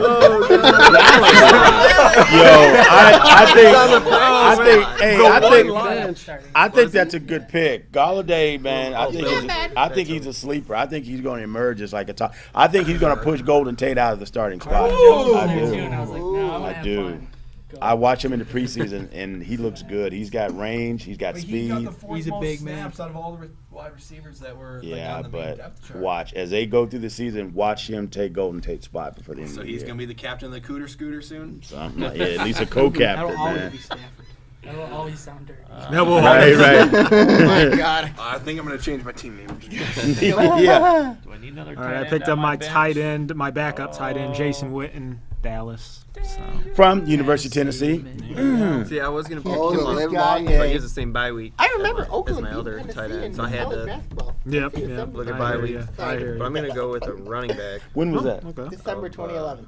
Galladay! I think that's a good pick. Galladay, man. I think he's a sleeper. I think he's going to emerge as like a top. I think he's going to push Golden Tate out of the starting spot. I There too, do. and I was like, no, I I have do. fun. Go. I watch him in the preseason, and he looks good. He's got range. He's got He got speed. the fourth He's a most big man. snaps out of all the wide receivers that were Yeah, on the main but depth chart. watch as they go through the season. Watch him take Golden Tate's spot before the end So of the he's year. gonna be the captain of the Cooter Scooter soon. Something like, yeah, at least a co-captain, That'll always man. be Stafford. That'll always sound dirty. Right. Oh my God. I think I'm gonna change my team name. Yeah. Do I need another All tight right, I end picked on up my bench? tight end, my backup tight end, Jason Witten, Dallas. So. From University of Tennessee. See, I was gonna pick Oh, him the up, live but long he day. has the same bye week. I remember as Oakland my beat other Tennessee tight in end, so I had college to basketball. Yep. December. look at I bye hear week. ya. I hear But I'm ya. gonna go with a running back. When was that? Okay. December 2011.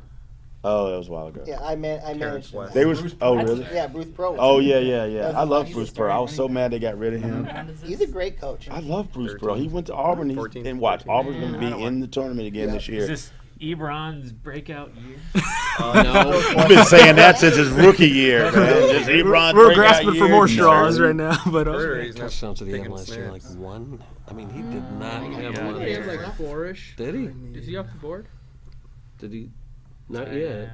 Oh, that was a while ago. Yeah, I managed West. They was. Oh, really? Yeah, Bruce Pro. Oh, yeah. That was I love he's Bruce a Pearl. I was so starting mad they got rid of him. He's a great coach. I love Bruce 13. Pearl. He went to Auburn. 14, And watch, 14. Auburn's going to be in the tournament again this Is year. this Ebron's breakout year? I've been saying that since his rookie year, man. Just Ebron's We're breakout grasping for year. more straws right now, but Sure, he's not Touchdowns did he have taking last year? Like snaps. one? I mean, he did not have Yeah. one. He has like four-ish. Did he? Is he off the board? Did he? Not yet.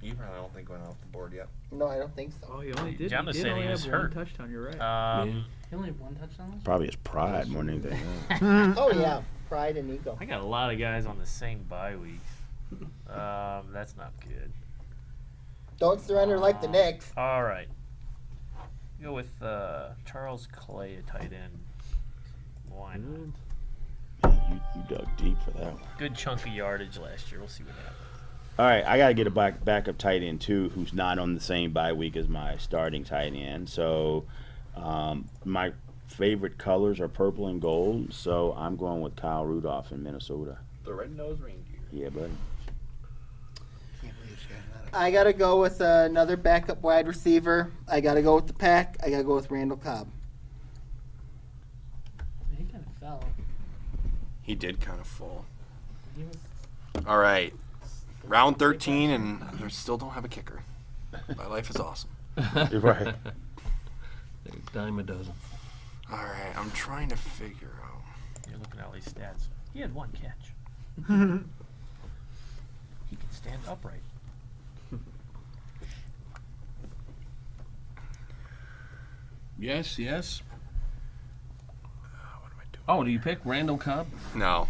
Ebron, I don't think went off the board yet. No, I don't think so. Oh, he only did. John He was did saying only he was have one hurt. touchdown. You're right. He only have one touchdown. Probably his pride more than anything else. Oh yeah, pride and ego. I got a lot of guys on the same bye weeks. That's not good. Don't surrender like the Knicks. All right. Go with Charles Clay, a tight end. Why not? You dug deep for that one. Good chunk of yardage last year. We'll see what happens. All right, I got to get a backup tight end, too, who's not on the same bye week as my starting tight end. So my favorite colors are purple and gold, so I'm going with Kyle Rudolph in Minnesota. The red-nosed reindeer. Yeah, buddy. I gotta go with another backup wide receiver. I gotta go with the pack. I gotta go with Randall Cobb. He kind of fell. He did kind of fall. He was All right. Round 13, and I still don't have a kicker. My life is awesome. You're right. Dime a dozen. All right, I'm trying to figure out. You're looking at all these stats. He had one catch. He can stand upright. Yes. Oh, do you pick Randall Cobb? No.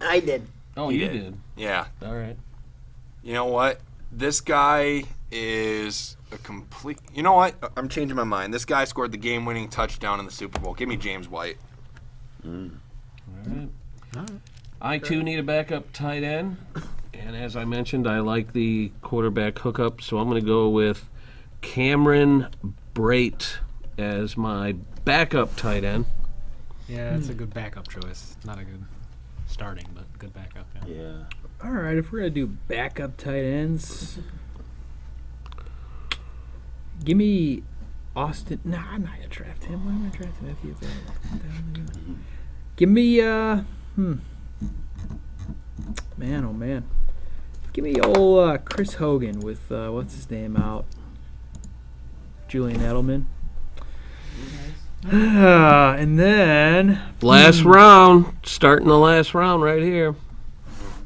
I did. Oh, you did. Yeah. All right. You know what? This guy is a complete. You know what? I'm changing my mind. This guy scored the game-winning touchdown in the Super Bowl. Give me James White. All right. I too need a backup tight end, and as I mentioned, I like the quarterback hookup, so I'm going to go with Cameron Brate as my backup tight end. Yeah, it's a good backup choice. Not a good starting, but good backup. Yeah. All right, if we're gonna do backup tight ends, give me Austin. Nah, I'm not gonna draft him. Why am I drafting him if he's available? Give me man, oh man, give me old Chris Hogan with what's his name out? Julian Edelman. And then Last round, starting the last round right here.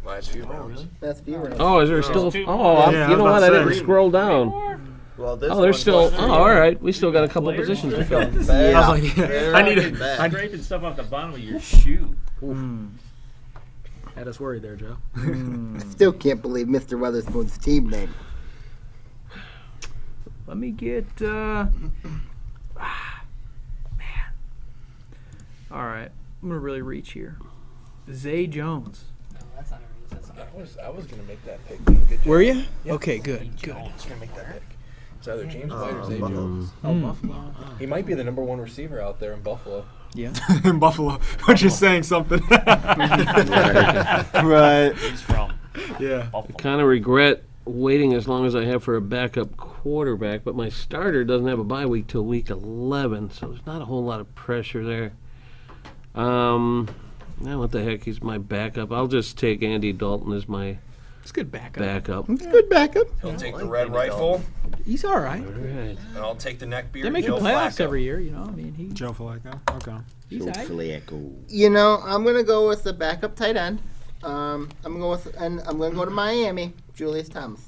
Last few rounds. That's viewer. Oh, is there still? two Oh, more. Yeah, you know I was what? I about to didn't say. scroll down. Well, this Oh, there's still. Oh, all right. We still got a couple positions to fill. I was like, I need to. I Scraping stuff off the bottom of your shoe. had us worried there, Joe. Still can't believe Mr. Weatherspoon's team name. let me get man. All right, I'm gonna really reach here. Zay Jones. No, that's not a reach. That's not I was gonna make that pick. Man. Good job. Were you? Okay, good. I was gonna make that pick. It's either James White or Zay Jones. Oh, Buffalo. He might be the number one receiver out there in Buffalo. Yeah. In Buffalo, which is saying something. Right. He's from Yeah. Buffalo. Kind of regret waiting as long as I have for a backup quarterback, but my starter doesn't have a bye week till week 11, so there's not a whole lot of pressure there. Now what the heck? He's my backup. I'll just take Andy Dalton as my It's good backup. backup. Good backup. He'll take the red rifle, He's all right. All right. and I'll take the neck beard. They make the Joe playoffs Flacco. every year, you know. I mean, Joe Flacco. Okay. he's all right. Flacco. You know, I'm gonna go with the backup tight end. I'm gonna go with, and I'm gonna go to Miami. Julius Thomas.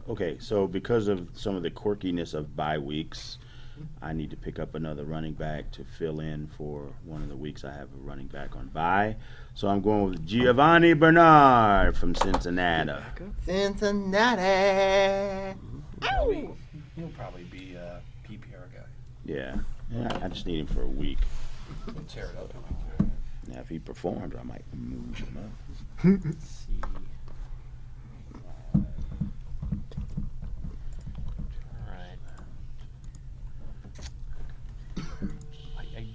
Okay, so because of some of the quirkiness of bye weeks, I need to pick up another running back to fill in for one of the weeks I have a running back on bye. So I'm going with Giovanni Bernard from Cincinnati. Cincinnati. He'll probably be a PPR guy. Yeah, I just need him for a week. He'll tear it up. Now, if he performs, I might move him up. Let's see. Alright. I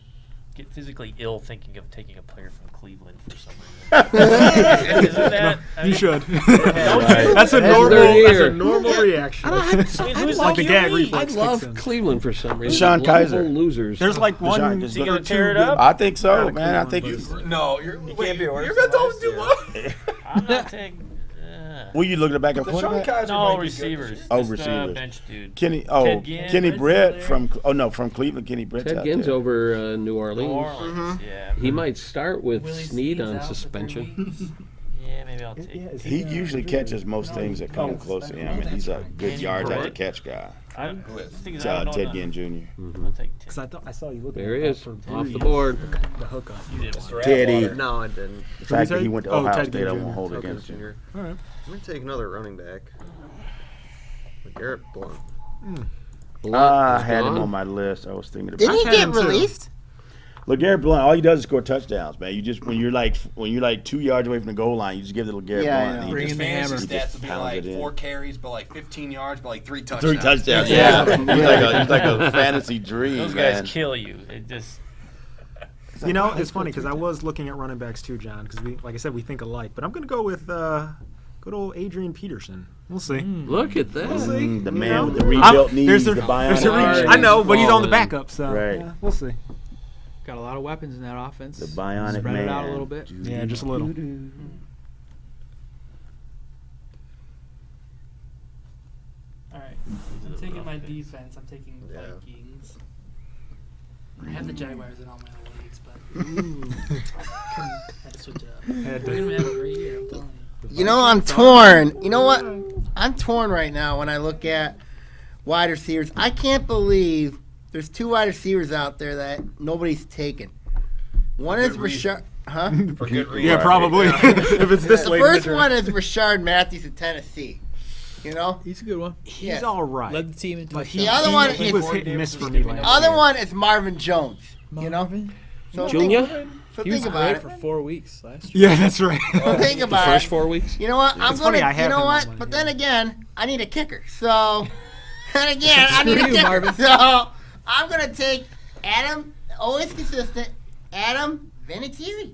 get physically ill thinking of taking a player from Cleveland for some reason. Isn't that? I You mean, should. Right. That's a As normal. they're That's a here. normal reaction. who's like the gag I reflex. love kicks in. Cleveland for some reason. Sean Lovable Kaiser. losers. There's like one. Deshaun, just Is he look- gonna tear it up? I think so, man. I think he's. No, you're can't be worse You're than gonna last do year. what? I'm not taking. Will you look at the backup The Sean quarterback? Kaiser No, might be good. receivers. Oh, Just, receivers. bench dude. Kenny. Ted Oh, Ginn, Kenny Britt's Britt still there. from Cleveland. Kenny Britt's Ted out Ginn's there. over New Orleans. New Orleans, yeah. He might start with Willie Snead Snead's on out for 3 suspension. weeks. Yeah, maybe I'll take it. He usually catches most things that come close to him. I mean, he's a good Kenny yards after Britt. catch guy. I'm Who is? thinking It's I don't know Ted enough. Ginn Jr. I'll take Because Ted. I saw you looking. There he at is, that for off the Breeze, board. The hookup. You did Mr. one. Teddy. Atwater. No, I didn't. The fact that he went to Oh, Ohio Ted State, I Ginn won't hold Jr. it against him. Junior. All right. I'm gonna take another running back. Garrett Blunt. I had him on my list. I was thinking about. Didn't he had get him too. released? LeGarrette Blunt, all he does is score touchdowns, man. You just when you're like 2 yards away from the goal line, you just give the LeGarrette Yeah, I Blunt. know. And he Bring just in the Fantasy hammer. stats would be pounds like it in. 4 carries, but like 15 yards, but like 3 touchdowns. 3 touchdowns. Yeah. Yeah, he's like a fantasy dream, Those guys man. kill you. It just. You know, it's funny because I was looking at running backs too, John. Because we, like I said, we think alike. But I'm gonna go with good old Adrian Peterson. We'll see. Look at that. We'll see. The You man know? with the rebuilt knees, There's the a reach. bionic. I know, but he's on the Falling. backup, so Right. yeah, we'll see. Got a lot of weapons in that offense. The bionic Spread man. it out a little bit. Yeah, just a little. All right. I'm taking my defense. I'm taking the Yeah. Vikings. I have the Jaguars in all my other leagues, but had to switch it up. Had We're to. gonna have a great year. I'm telling you. You know, I'm torn. You know what? I'm torn right now when I look at wide receivers. I can't believe there's 2 wide receivers out there that nobody's taken. One is Rashard. Huh? For good reason. Yeah, probably. If it's this The late in the first draft. one is Rashard Matthews of Tennessee. You know? He's a good one. He's all right. Led the team into But The other one he is was hit and miss for me last other year. one is Marvin Jones. You know? So Junior? So He was think about great it. for 4 weeks last year. Yeah, that's right. So think The about first it. 4 weeks? You know what? I'm It's funny, gonna. I have You know him what? on my- But then again, I need a kicker. So, and again, I need a Screw you, kicker. Marvin. So I'm gonna take Adam. Always consistent. Adam Vinatieri.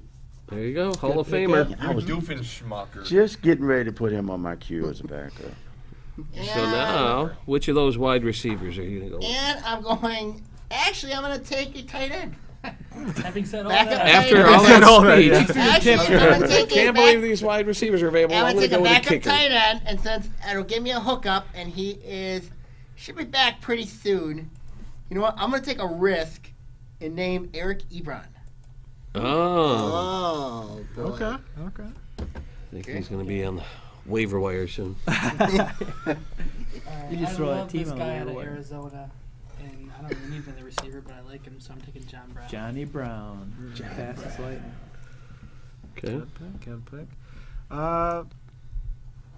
There you go. Hall of Famer. I was Doofenshmucker. just getting ready to put him on my queue as a backup. So now, which of those wide receivers are you going to go with? And I'm going. Actually, I'm gonna take a tight end. Having said all Back that, up. After Said all all that that, speech, yeah. Actually, I'm gonna I take a can't believe these wide receivers are available. I'm I'm gonna going to take a go with a backup kicker. tight end, and since it'll give me a hookup, and he should be back pretty soon. You know what? I'm gonna take a risk and name Eric Ebron. Oh, Oh, boy. Okay. I think he's going to be on the waiver wire soon. You just I throw that love team this on the guy out of waiver wire. Arizona, and I don't really need another receiver, but I like him, so I'm taking John Brown. Johnny Brown. Fast as lightning. Okay. Good pick. Good pick. I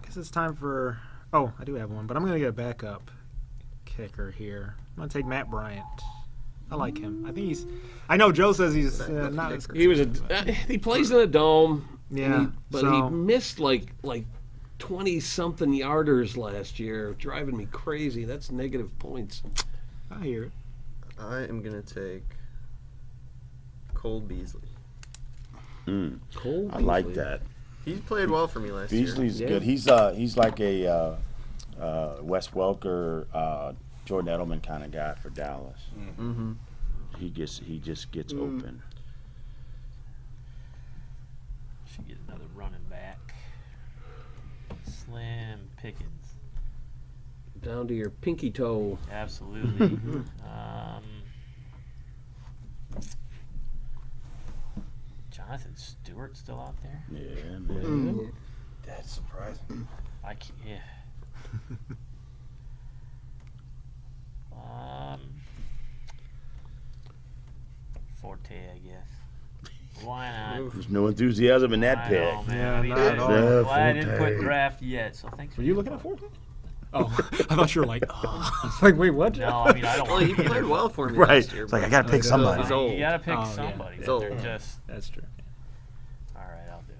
guess it's time for. Oh, I do have one, but I'm gonna get a backup kicker here. I'm gonna take Matt Bryant. I like him. I think he's. I know Joe says he's not as. He was he plays in a dome. Yeah, But so- he missed like 20-something yarders last year, driving me crazy. That's negative points. I hear it. I am gonna take Cole Beasley. Cole I like Beasley. that. He played well for me last year. Beasley's Yeah. good. He's like a Wes Welker, Jordan Edelman kind of guy for Dallas. Mm-hmm. He just gets open. Should get another running back. Slim Pickens. Down to your pinky toe. Absolutely. Jonathan Stewart still out there? Yeah, man. That's surprising. I can't, yeah. Forte, I guess. Why not? There's no enthusiasm in that I pick. know, man. Yeah, I mean, not at all. Yeah, why I didn't put Forte. draft yet, so thanks for Were you the looking at info. Forte? Oh, I thought you were like, oh. I was like, wait, what? No, I mean, I don't Well, want he to played well for me Right. last year. It's like I but gotta pick somebody. He's old. You gotta pick Oh, yeah. somebody. He's They're old. just, That's true. alright, I'll do it.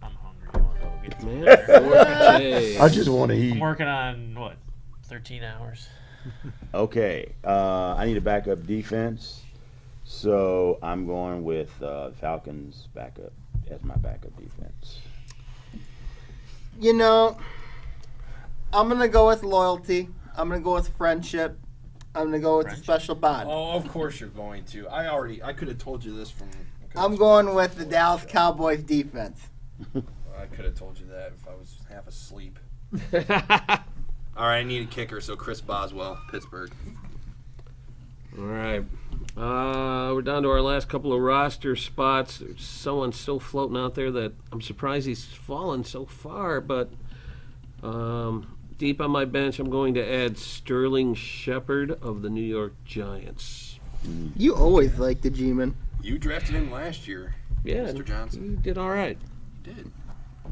I'm hungry. I wanna go get some Man, dinner. Forte. I just want to I'm eat. working on, what, 13 hours? Okay, I need a backup defense, so I'm going with Falcons backup as my backup defense. You know, I'm gonna go with loyalty. I'm gonna go with friendship. I'm gonna go with a Friendship? special bond. Oh, of course you're going to. I could have told you this from. I'm going with the Dallas Cowboys defense. I could have told you that if I was half asleep. All right, I need a kicker, so Chris Boswell, Pittsburgh. All right. We're down to our last couple of roster spots. There's someone still floating out there that I'm surprised he's fallen so far, but deep on my bench, I'm going to add Sterling Shepard of the New York Giants. You always like the G-man. You drafted him last year, Yeah, Mr. Johnson. he did all right. You did. I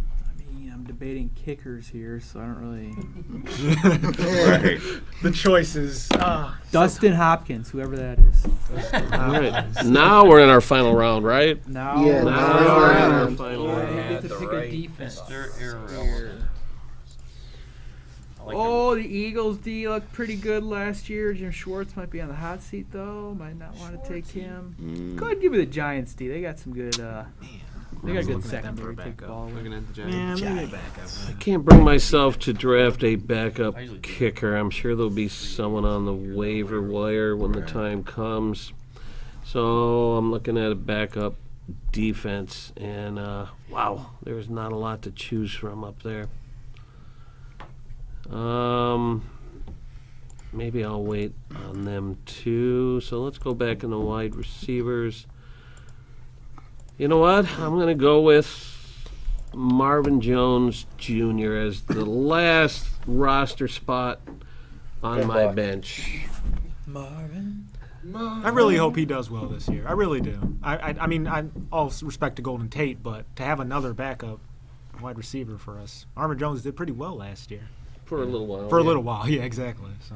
mean, I'm debating kickers here, so I don't really. Right. The choices. Dustin Hopkins, whoever that is. All right. Now we're in our final round, right? Now, Yeah, Now now we're in our round. final I round. get to the pick right a defense. Mr. Irrelevant. I like Oh, the Eagles D looked pretty good last year. Jim Schwartz might be on the hot seat though. Might not want to take him. Go ahead and give me the Giants D. They got some good. They got a good secondary. Take the ball away. Looking at the Man, Giants. they get backup. I can't bring myself to draft a backup kicker. I'm sure there'll be someone on the waiver wire when the time comes. So I'm looking at a backup defense, and wow, there's not a lot to choose from up there. Maybe I'll wait on them too. So let's go back in the wide receivers. You know what? I'm gonna go with Marvin Jones Jr. as the last roster spot on Good my luck. bench. I really hope he does well this year. I really do. I mean, all respect to Golden Tate, but to have another backup wide receiver for us. Marvin Jones did pretty well last year. For a little while. For a little while, yeah, exactly. So.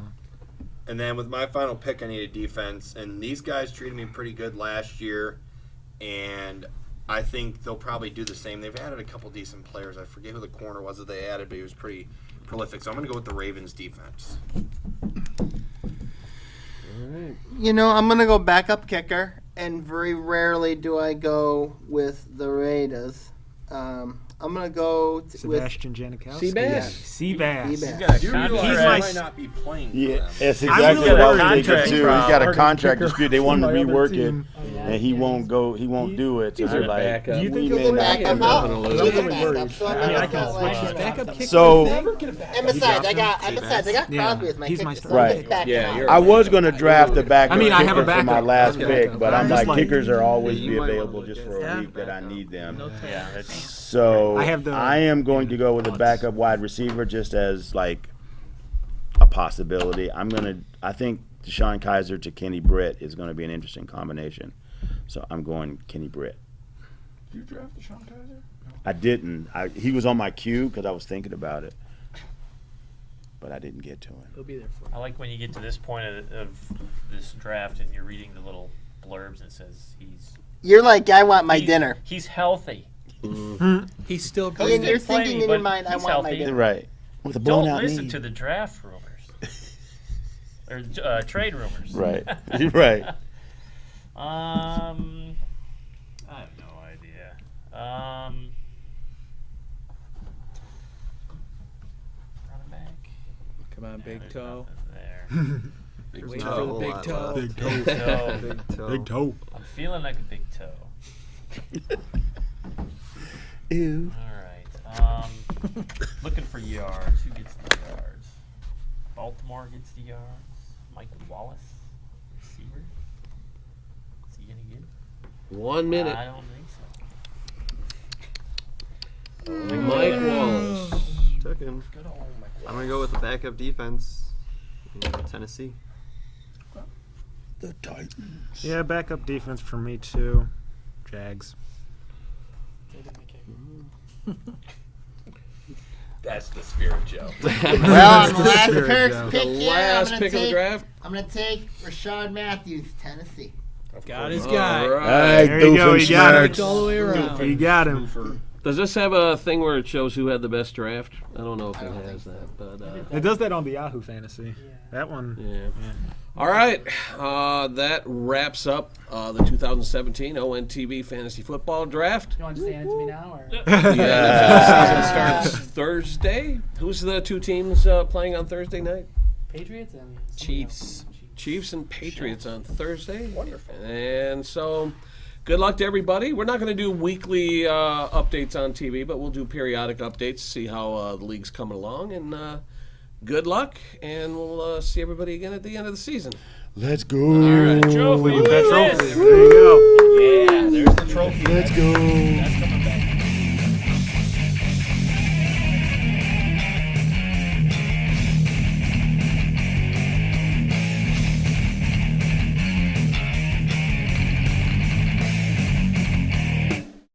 And then with my final pick, I need a defense. And these guys treated me pretty good last year. And I think they'll probably do the same. They've added a couple decent players. I forget who the corner was that they added, but he was pretty prolific. So I'm going to go with the Ravens defense. You know, I'm gonna go backup kicker, and very rarely do I go with the Raiders. I'm gonna go with Sebastian Janikowski. Seabass. Seabass. He's Seabass. got a You contract. realize He's he my- might not be playing for Yeah, them. that's I'm exactly really what I was worried. thinking too. He's got a contract Kicker dispute. They want to from my other rework it, team. and he won't go. He won't do it. So they're like, backup. Do you think we he'll may go not back give him him out? a- I'm He's really a backup, worried. so I'm I gonna mean, I go can with switch him. his backup kicker. So And besides, I got Yeah. Crosby as my He's kicker. my So starter. I'm Right. just backing Yeah, out. you're I was going to draft the backup I mean, I have a kicker for my backup. last Yeah. pick, but I'm I'm just like, like- kickers are always Yeah, be you might available wanna just look for at a week that I backup. need them. Yeah, that's So I have the- I am going to go with a backup wide receiver just as like a possibility. I think Deshaun Kaiser to Kenny Britt is going to be an interesting combination. So I'm going Kenny Britt. Did you draft Deshaun Kaiser? I didn't. He was on my queue because I was thinking about it, but I didn't get to him. He'll be there for you. I like when you get to this point of this draft and you're reading the little blurbs and it says You're like, I want my he's- dinner. He's healthy. He's still And great. you're He's playing, thinking in your but mind, I he's want my healthy. dinner. Right. With a blown Don't out listen knee. to the draft rumors or trade rumors. Right. Right. I have no idea. Running back. Come on, big There's toe. nothing there. Waiting Not for a the whole big lot toe. left. Big toe. So Big toe. Big toe. I'm feeling like a big toe. Ew. All right. Looking for yards. Who gets the yards? Baltimore gets the yards. Mike Wallace, receiver. Is he any good? 1 minute. I don't think so. Mike Wallace. Took him. I'm gonna go with the backup defense. Tennessee. The Titans. Yeah, backup defense for me too. Jags. That's the spirit, Joe. Well, on the last Sure, pick, Joe. pick The here, last pick of the draft. I'm going to take Rashad Matthews, Tennessee. Got his guy. All right. There you go. You got It's all the way around. You got him. Does this have a thing where it shows who had the best draft? I don't know if it has that, but It does that on the Yahoo Fantasy. That one. yeah. All right, that wraps up the 2017 ONTV Fantasy Football Draft. You want to just hand it to me now, or The NFL season starts Thursday. Who's the two teams playing on Thursday night? Patriots and somebody Chiefs. else. Chiefs and Patriots on Thursday. Wonderful. And so, good luck to everybody. We're not going to do weekly updates on TV, but we'll do periodic updates, see how the league's coming along. And good luck, and we'll see everybody again at the end of the season. Let's go. All right, trophy. That Yes. trophy. There you go. Yeah, there's the trophy. Let's go. That's coming